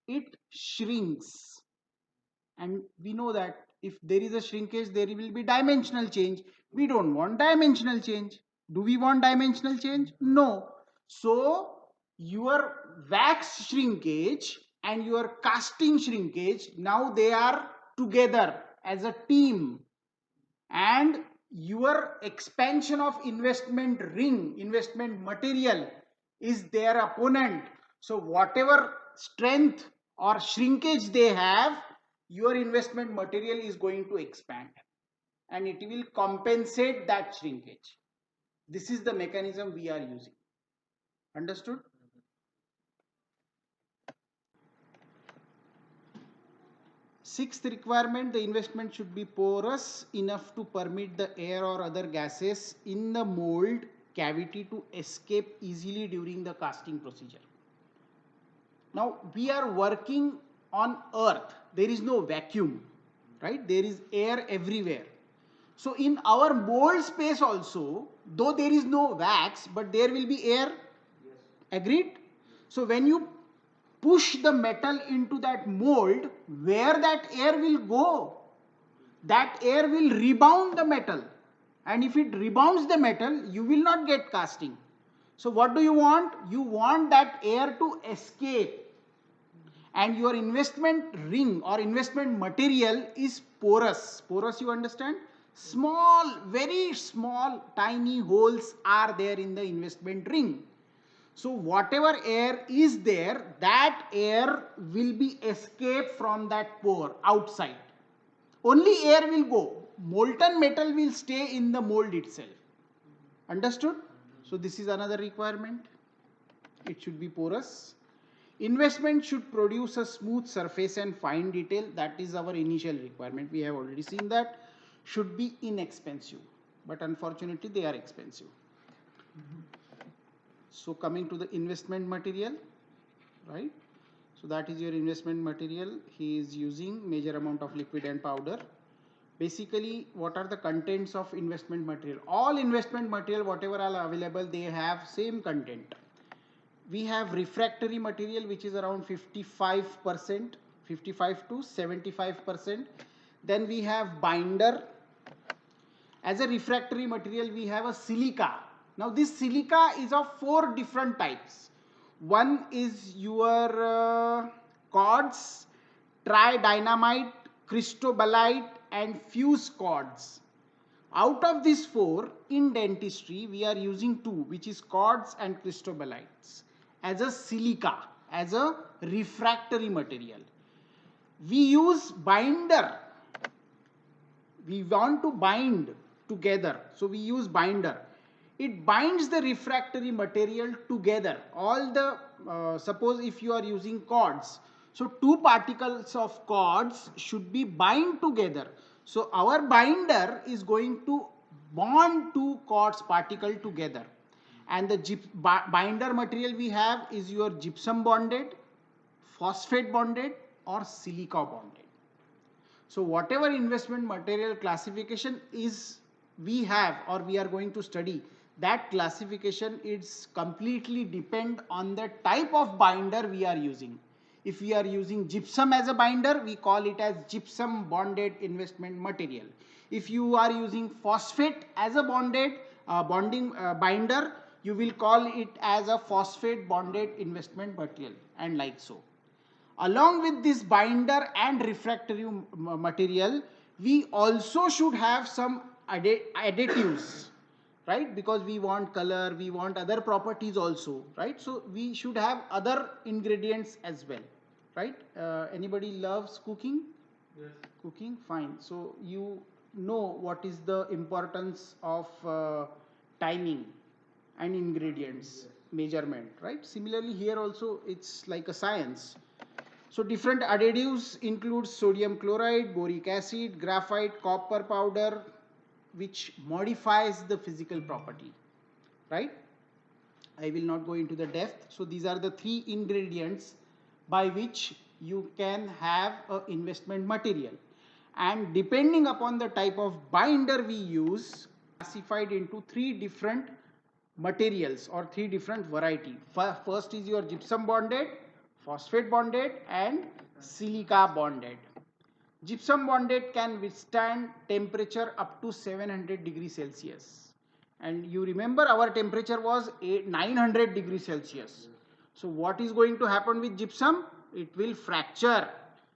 it shrinks. And we know that if there is a shrinkage, there will be dimensional change. We don't want dimensional change. Do we want dimensional change? No. So your wax shrinkage and your casting shrinkage, now they are together as a team, and your expansion of investment ring, investment material, is their opponent. So whatever strength or shrinkage they have, your investment material is going to expand and it will compensate that shrinkage. This is the mechanism we are using. Understood? Sixth requirement, the investment should be porous enough to permit the air or other gases in the mold cavity to escape easily during the casting procedure. Now we are working on earth. There is no vacuum, right? There is air everywhere. So in our mold space also, though there is no wax, but there will be air. Agreed? So when you push the metal into that mold, where that air will go? That air will rebound the metal. And if it rebounds the metal, you will not get casting. So what do you want? You want that air to escape. And your investment ring or investment material is porous. Porous, you understand? Small, very small, tiny holes are there in the investment ring. So whatever air is there, that air will be escaped from that pore outside. Only air will go. Molten metal will stay in the mold itself. Understood? So this is another requirement. It should be porous. Investment should produce a smooth surface and fine detail. That is our initial requirement. We have already seen that. Should be inexpensive. But unfortunately, they are expensive. So coming to the investment material, right? So that is your investment material. He is using major amount of liquid and powder. Basically, what are the contents of investment material? All investment material, whatever are available, they have same content. We have refractory material, which is around 55%, 55 to 75%. Then we have binder. As a refractory material, we have a silica. Now this silica is of 4 different types. One is your quartz, tridynamite, cristobalite and fuse quartz. Out of these 4, in dentistry, we are using 2, which is quartz and cristobalites as a silica, as a refractory material. We use binder. We want to bind together, so we use binder. It binds the refractory material together. All the suppose if you are using quartz, so 2 particles of quartz should be bind together. So our binder is going to bond 2 quartz particle together, and the binder material we have is your gypsum bonded, phosphate bonded or silica bonded. So whatever investment material classification is we have or we are going to study, that classification is completely depend on the type of binder we are using. If we are using gypsum as a binder, we call it as gypsum bonded investment material. If you are using phosphate as a bonded binder, you will call it as a phosphate bonded investment material, and like so. Along with this binder and refractory material, we also should have some additives, right? Because we want color, we want other properties also, right? So we should have other ingredients as well, right? Anybody loves cooking? Yes. Cooking, fine. So you know what is the importance of timing and ingredients, measurement, right? Similarly here also it's like a science. So different additives include sodium chloride, boric acid, graphite, copper powder, which modifies the physical property, right? I will not go into the depth. So these are the 3 ingredients by which you can have an investment material. And depending upon the type of binder we use, classified into 3 different materials or 3 different variety. First is your gypsum bonded, phosphate bonded and silica bonded. Gypsum bonded can withstand temperature up to 700 degrees Celsius. And you remember our temperature was 900 degrees Celsius. So what is going to happen with gypsum? It will fracture.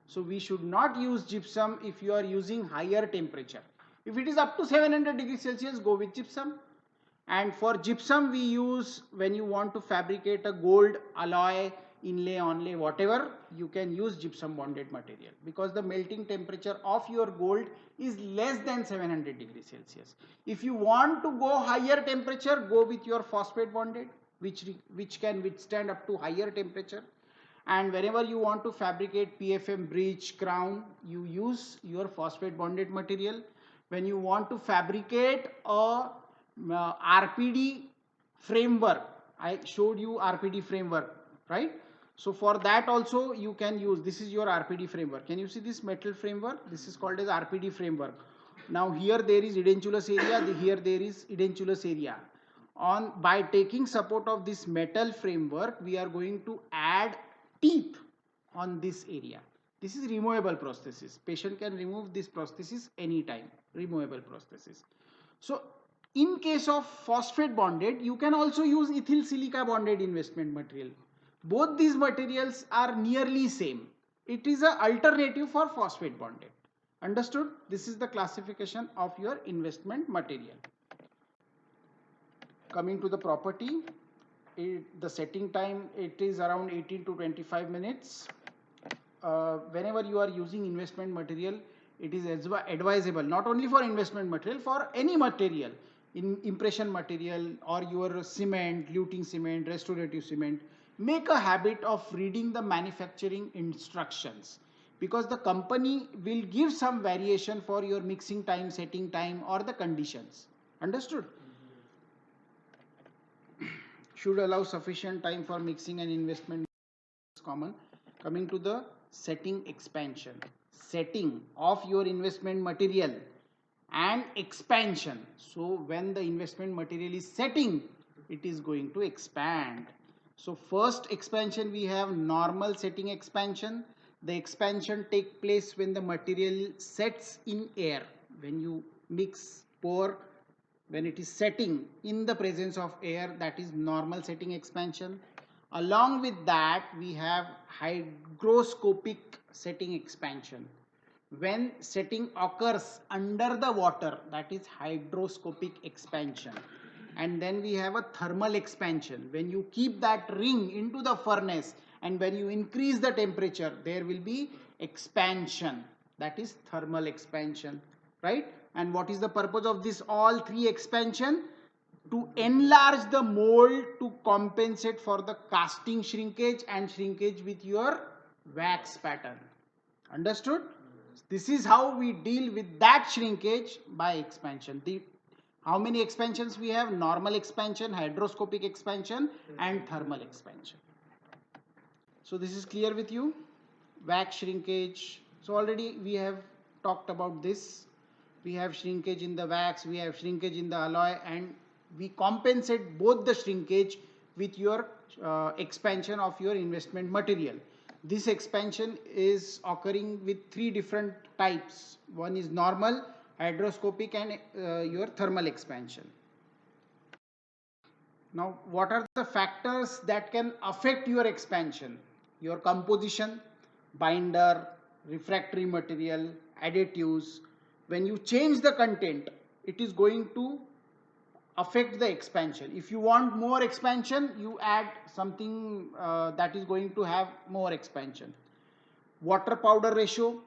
So we should not use gypsum if you are using higher temperature. If it is up to 700 degrees Celsius, go with gypsum. And for gypsum we use, when you want to fabricate a gold alloy, inlay, onlay, whatever, you can use gypsum bonded material because the melting temperature of your gold is less than 700 degrees Celsius. If you want to go higher temperature, go with your phosphate bonded, which can withstand up to higher temperature. And whenever you want to fabricate PFM bridge, crown, you use your phosphate bonded material. When you want to fabricate a RPD framework, I showed you RPD framework, right? So for that also you can use, this is your RPD framework. Can you see this metal framework? This is called as RPD framework. Now here there is edentulous area, here there is edentulous area. By taking support of this metal framework, we are going to add teeth on this area. This is removable prosthesis. Patient can remove this prosthesis anytime, removable prosthesis. So in case of phosphate bonded, you can also use ethyl silica bonded investment material. Both these materials are nearly same. It is an alternative for phosphate bonded. Understood? This is the classification of your investment material. Coming to the property, the setting time, it is around 18 to 25 minutes. Whenever you are using investment material, it is advisable, not only for investment material, for any material, in impression material or your cement, luting cement, restorative cement, make a habit of reading the manufacturing instructions, because the company will give some variation for your mixing time, setting time or the conditions. Understood? should allow sufficient time for mixing and investment is common. Coming to the setting expansion. Setting of your investment material and expansion. So when the investment material is setting, it is going to expand. So first expansion we have normal setting expansion. The expansion take place when the material sets in air. When you mix, pour, when it is setting in the presence of air, that is normal setting expansion. Along with that we have hygroscopic setting expansion. When setting occurs under the water, that is hydroscopic expansion. And then we have a thermal expansion. When you keep that ring into the furnace and when you increase the temperature, there will be expansion, that is thermal expansion, right? And what is the purpose of this all three expansion? To enlarge the mold to compensate for the casting shrinkage and shrinkage with your wax pattern. Understood? This is how we deal with that shrinkage by expansion. How many expansions we have? Normal expansion, hydroscopic expansion and thermal expansion. So this is clear with you? Wax shrinkage. So already we have talked about this. We have shrinkage in the wax, we have shrinkage in the alloy, and we compensate both the shrinkage with your expansion of your investment material. This expansion is occurring with three different types. One is normal, hydroscopic and your thermal expansion. Now what are the factors that can affect your expansion? Your composition, binder, refractory material, additives. When you change the content, it is going to affect the expansion. If you want more expansion, you add something that is going to have more expansion. Water powder ratio,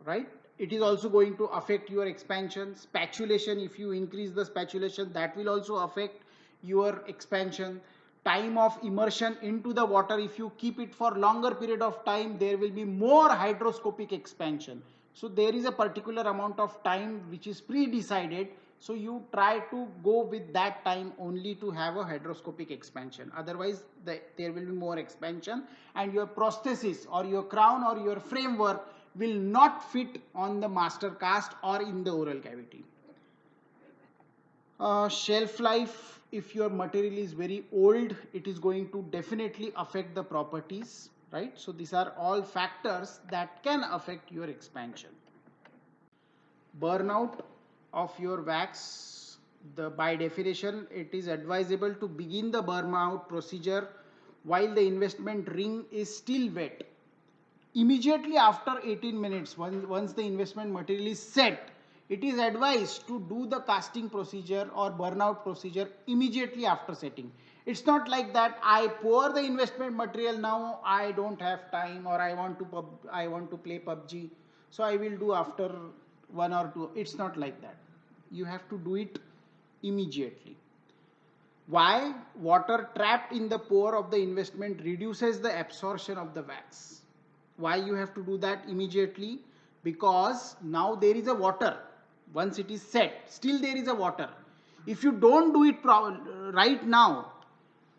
right? It is also going to affect your expansion. Spatulation, if you increase the spatulation, that will also affect your expansion. Time of immersion into the water, if you keep it for longer period of time, there will be more hydroscopic expansion. So there is a particular amount of time which is pre-decided. So you try to go with that time only to have a hydroscopic expansion. Otherwise, there will be more expansion and your prosthesis or your crown or your framework will not fit on the master cast or in the oral cavity. Shelf life, if your material is very old, it is going to definitely affect the properties, right? So these are all factors that can affect your expansion. Burnout of your wax, by definition, it is advisable to begin the burnout procedure while the investment ring is still wet. Immediately after 18 minutes, once the investment material is set, it is advised to do the casting procedure or burnout procedure immediately after setting. It's not like that I pour the investment material now, I don't have time, or I want to play PUBG, so I will do after 1 or 2. It's not like that. You have to do it immediately. Why? Water trapped in the pore of the investment reduces the absorption of the wax. Why you have to do that immediately? Because now there is a water. Once it is set, still there is a water. If you don't do it right now,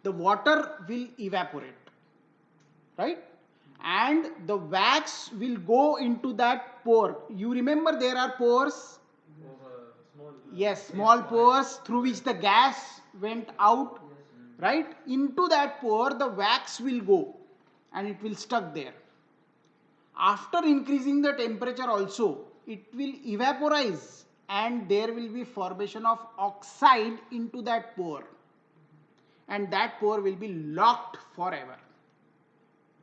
the water will evaporate, right? And the wax will go into that pore. You remember there are pores? Yes, small pores through which the gas went out, right? Into that pore, the wax will go and it will stuck there. After increasing the temperature also, it will evaporize and there will be formation of oxide into that pore. And that pore will be locked forever.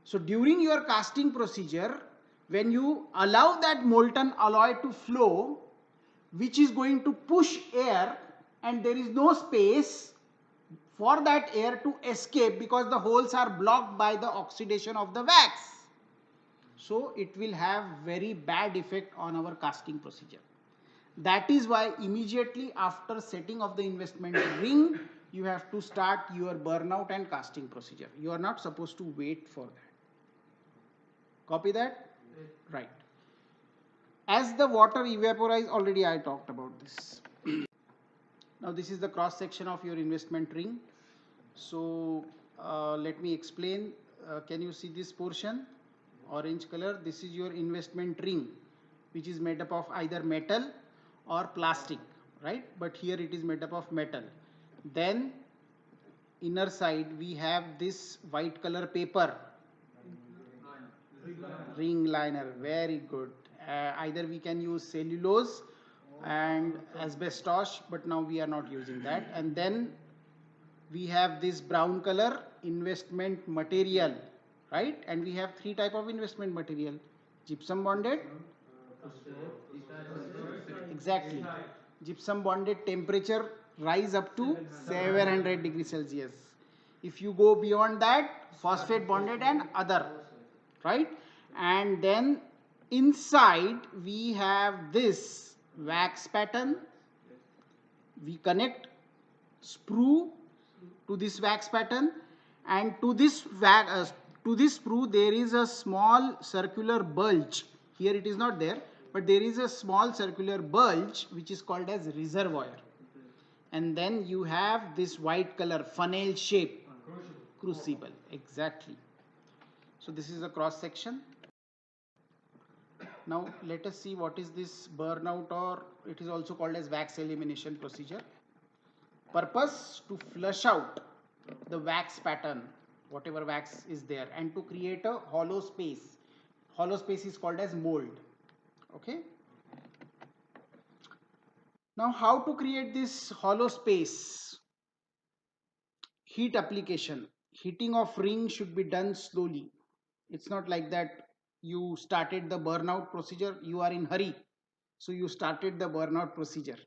So during your casting procedure, when you allow that molten alloy to flow, which is going to push air and there is no space for that air to escape because the holes are blocked by the oxidation of the wax. So it will have very bad effect on our casting procedure. That is why immediately after setting of the investment ring, you have to start your burnout and casting procedure. You are not supposed to wait for that. Copy that? Right. As the water evaporizes, already I talked about this. Now this is the cross section of your investment ring. So let me explain. Can you see this portion? Orange color. This is your investment ring, which is made up of either metal or plastic, right? But here it is made up of metal. Then inner side we have this white color paper, ring liner. Very good. Either we can use cellulose and asbestos, but now we are not using that. And then we have this brown color investment material, right? And we have three type of investment material: gypsum bonded, exactly, gypsum bonded, temperature rise up to 700 degrees Celsius. If you go beyond that, phosphate bonded and other, right? And then inside we have this wax pattern. We connect sprue to this wax pattern, and to this sprue there is a small circular bulge. Here it is not there, but there is a small circular bulge which is called as reservoir. And then you have this white color funnel shape crucible. Exactly. So this is a cross section. Now let us see what is this burnout, or it is also called as wax elimination procedure. Purpose: to flush out the wax pattern, whatever wax is there, and to create a hollow space. Hollow space is called as mold. Okay. Now how to create this hollow space? Heat application. Heating of ring should be done slowly. It's not like that you started the burnout procedure, you are in hurry, so you started the burnout procedure,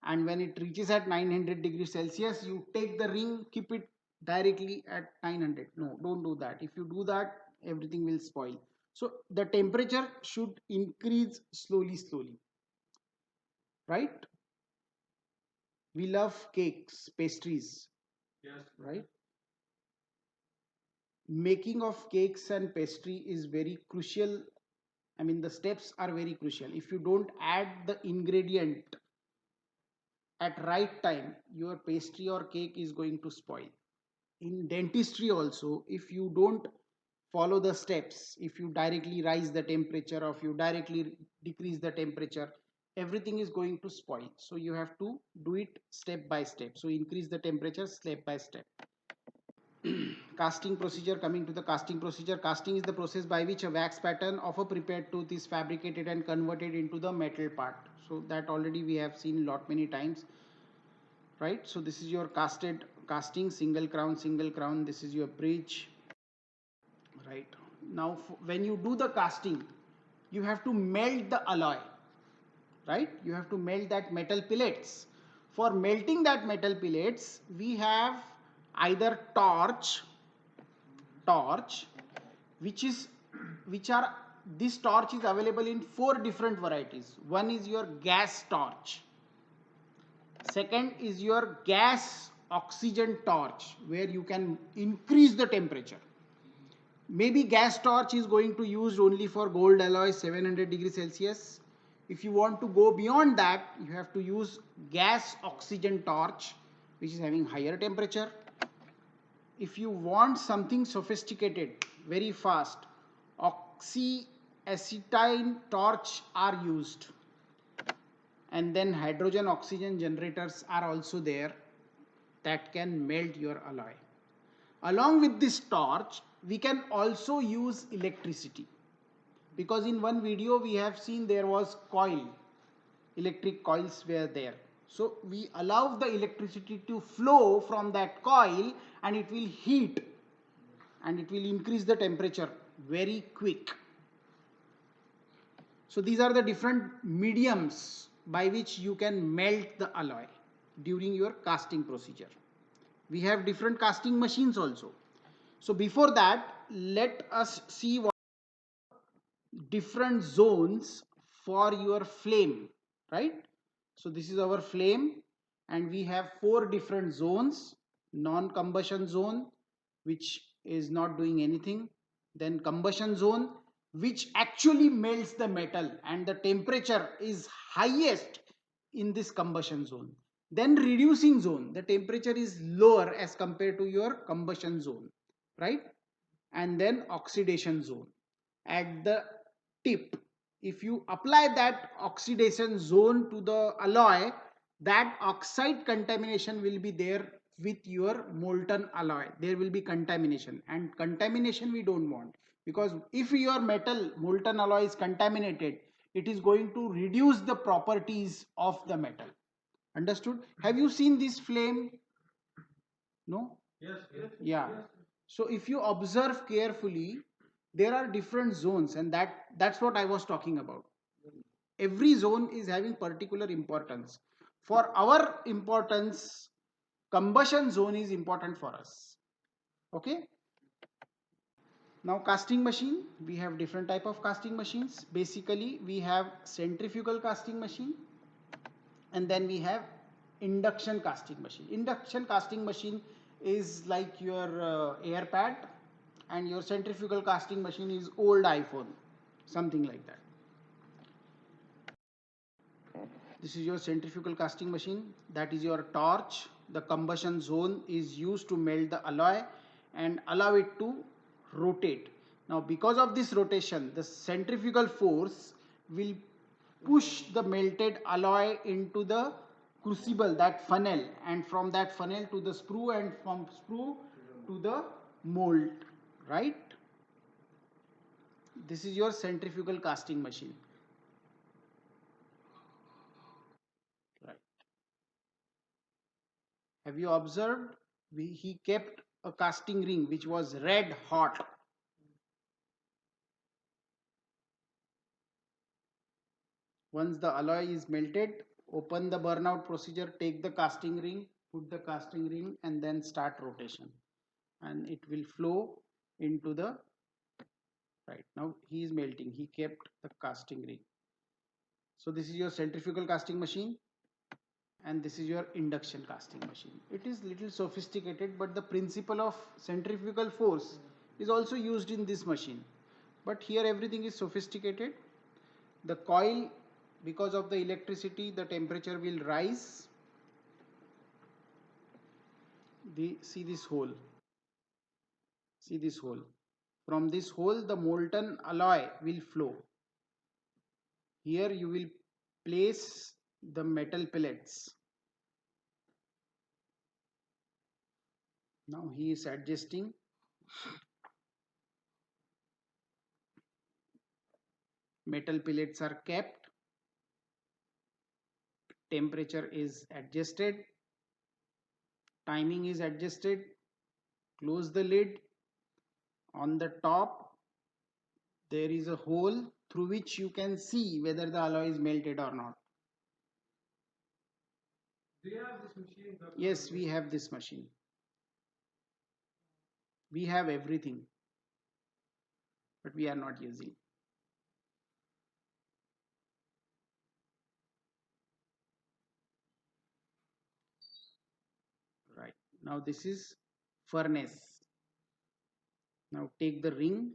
and when it reaches at 900 degrees Celsius, you take the ring, keep it directly at 900. No, don't do that. If you do that, everything will spoil. So the temperature should increase slowly, right? We love cakes, pastries, right? Making of cakes and pastry is very crucial. I mean, the steps are very crucial. If you don't add the ingredient at right time, your pastry or cake is going to spoil. In dentistry also, if you don't follow the steps, if you directly rise the temperature or if you directly decrease the temperature, everything is going to spoil. So you have to do it step by step. So increase the temperature step by step. Casting procedure. Coming to the casting procedure, casting is the process by which a wax pattern of a prepared tooth is fabricated and converted into the metal part. So that already we have seen lot many times, right? So this is your casting, single crown. This is your bridge, right? Now when you do the casting, you have to melt the alloy, right? You have to melt that metal pellets. For melting that metal pellets, we have either torch, which are this torch is available in 4 different varieties. One is your gas torch. Second is your gas oxygen torch, where you can increase the temperature. Maybe gas torch is going to use only for gold alloy 700 degrees Celsius. If you want to go beyond that, you have to use gas oxygen torch, which is having higher temperature. If you want something sophisticated, very fast, oxyacetylene torch are used. And then hydrogen oxygen generators are also there that can melt your alloy. Along with this torch, we can also use electricity, because in one video we have seen there was coil, electric coils were there. So we allow the electricity to flow from that coil, and it will heat and it will increase the temperature very quick. So these are the different mediums by which you can melt the alloy during your casting procedure. We have different casting machines also. So before that, let us see what different zones for your flame, right? So this is our flame, and we have 4 different zones. Non-combustion zone, which is not doing anything. Then combustion zone, which actually melts the metal, and the temperature is highest in this combustion zone. Then reducing zone, the temperature is lower as compared to your combustion zone, right? And then oxidation zone at the tip. If you apply that oxidation zone to the alloy, that oxide contamination will be there with your molten alloy. There will be contamination, and contamination we don't want, because if your metal molten alloy is contaminated, it is going to reduce the properties of the metal. Understood? Have you seen this flame? No? Yes, yes. Yeah. So if you observe carefully, there are different zones, and that's what I was talking about. Every zone is having particular importance. For our importance, combustion zone is important for us. Okay? Now casting machine, we have different type of casting machines. Basically, we have centrifugal casting machine, and then we have induction casting machine. Induction casting machine is like your air pad, and your centrifugal casting machine is old iPhone, something like that. This is your centrifugal casting machine, that is your torch. The combustion zone is used to melt the alloy and allow it to rotate. Now because of this rotation, the centrifugal force will push the melted alloy into the crucible, that funnel, and from that funnel to the sprue, and from sprue to the mold, right? This is your centrifugal casting machine. Right. Have you observed? He kept a casting ring which was red hot. Once the alloy is melted, open the burnout procedure, take the casting ring, put the casting ring, and then start rotation. And it will flow into the, right, now he is melting. He kept the casting ring. So this is your centrifugal casting machine, and this is your induction casting machine. It is little sophisticated, but the principle of centrifugal force is also used in this machine. But here everything is sophisticated. The coil, because of the electricity, the temperature will rise. See this hole. See this hole. From this hole, the molten alloy will flow. Here you will place the metal pellets. Now he is adjusting. Metal pellets are kept. Temperature is adjusted. Timing is adjusted. Close the lid. On the top, there is a hole through which you can see whether the alloy is melted or not. Do you have this machine? Yes, we have this machine. We have everything, but we are not using. Right. Now this is furnace. Now take the ring,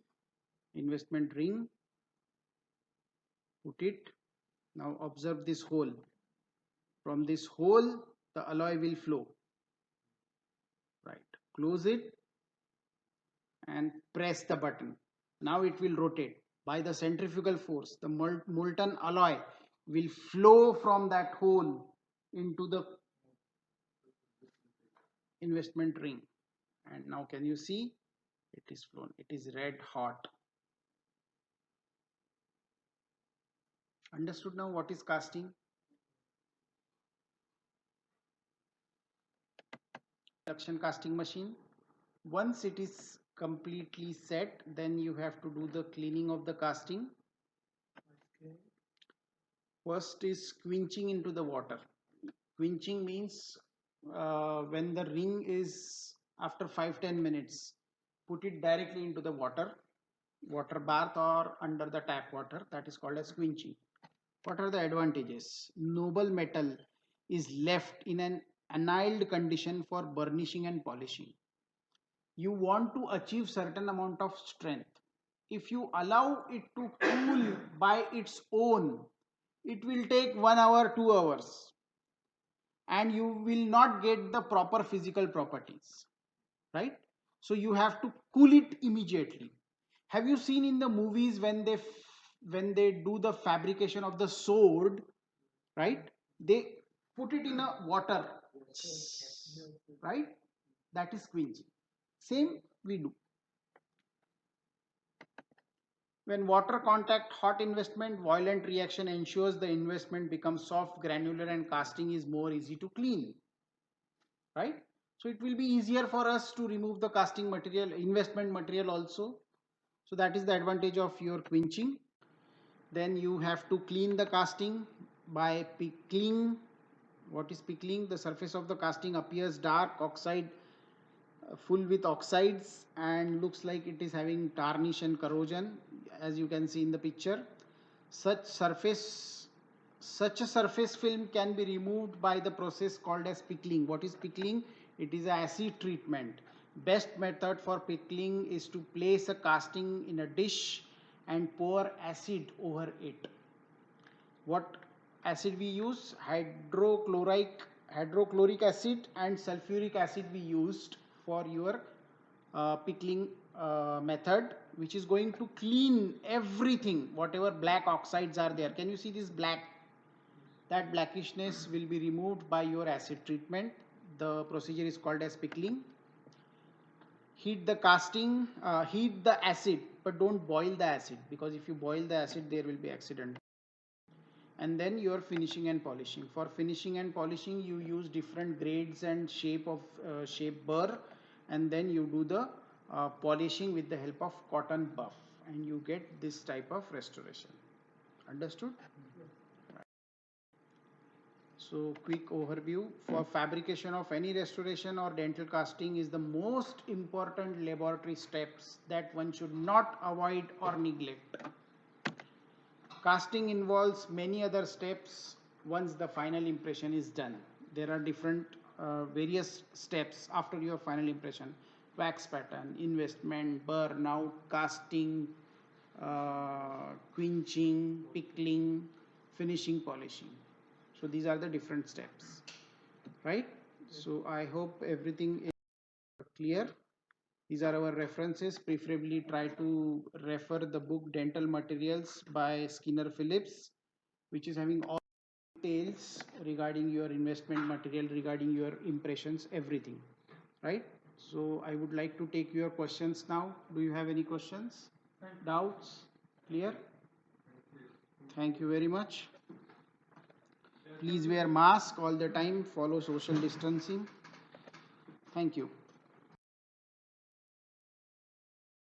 investment ring, put it. Now observe this hole. From this hole, the alloy will flow. Right. Close it and press the button. Now it will rotate. By the centrifugal force, the molten alloy will flow from that hole into the investment ring. And now can you see? It is flown. It is red hot. Understood now what is casting? Induction casting machine. Once it is completely set, then you have to do the cleaning of the casting. Okay. First is quenching into the water. Quenching means when the ring is after 5-10 minutes, put it directly into the water bath or under the tap water. That is called as quenching. What are the advantages? Noble metal is left in an annealed condition for burnishing and polishing. You want to achieve certain amount of strength. If you allow it to cool by its own, it will take 1 hour, 2 hours. and you will not get the proper physical properties, right? So you have to cool it immediately. Have you seen in the movies when they do the fabrication of the sword, right? They put it in a water, right? That is quenching. Same we do. When water contact hot investment, violent reaction ensures the investment becomes soft, granular, and casting is more easy to clean, right? So it will be easier for us to remove the casting material, investment material also. So that is the advantage of your quenching. Then you have to clean the casting by pickling. What is pickling? The surface of the casting appears dark, oxide, full with oxides, and looks like it is having tarnish and corrosion, as you can see in the picture. Such a surface film can be removed by the process called as pickling. What is pickling? It is an acid treatment. Best method for pickling is to place a casting in a dish and pour acid over it. What acid we use? Hydrochloric acid and sulfuric acid we used for your pickling method, which is going to clean everything, whatever black oxides are there. Can you see this black? That blackishness will be removed by your acid treatment. The procedure is called as pickling. Heat the casting, heat the acid, but don't boil the acid, because if you boil the acid there will be accident. And then your finishing and polishing. For finishing and polishing you use different grades and shape burr, and then you do the polishing with the help of cotton buff, and you get this type of restoration. Understood? So quick overview: for fabrication of any restoration or dental casting is the most important laboratory steps that one should not avoid or neglect. Casting involves many other steps once the final impression is done. There are different various steps after your final impression: wax pattern, investment, burn out, casting, quenching, pickling, finishing, polishing. So these are the different steps, right? So I hope everything is clear. These are our references. Preferably try to refer the book Dental Materials by Skinner Phillips, which is having all details regarding your investment material, regarding your impressions, everything, right? So I would like to take your questions now. Do you have any questions, doubts? Clear? Thank you very much. Please wear mask all the time, follow social distancing. Thank you.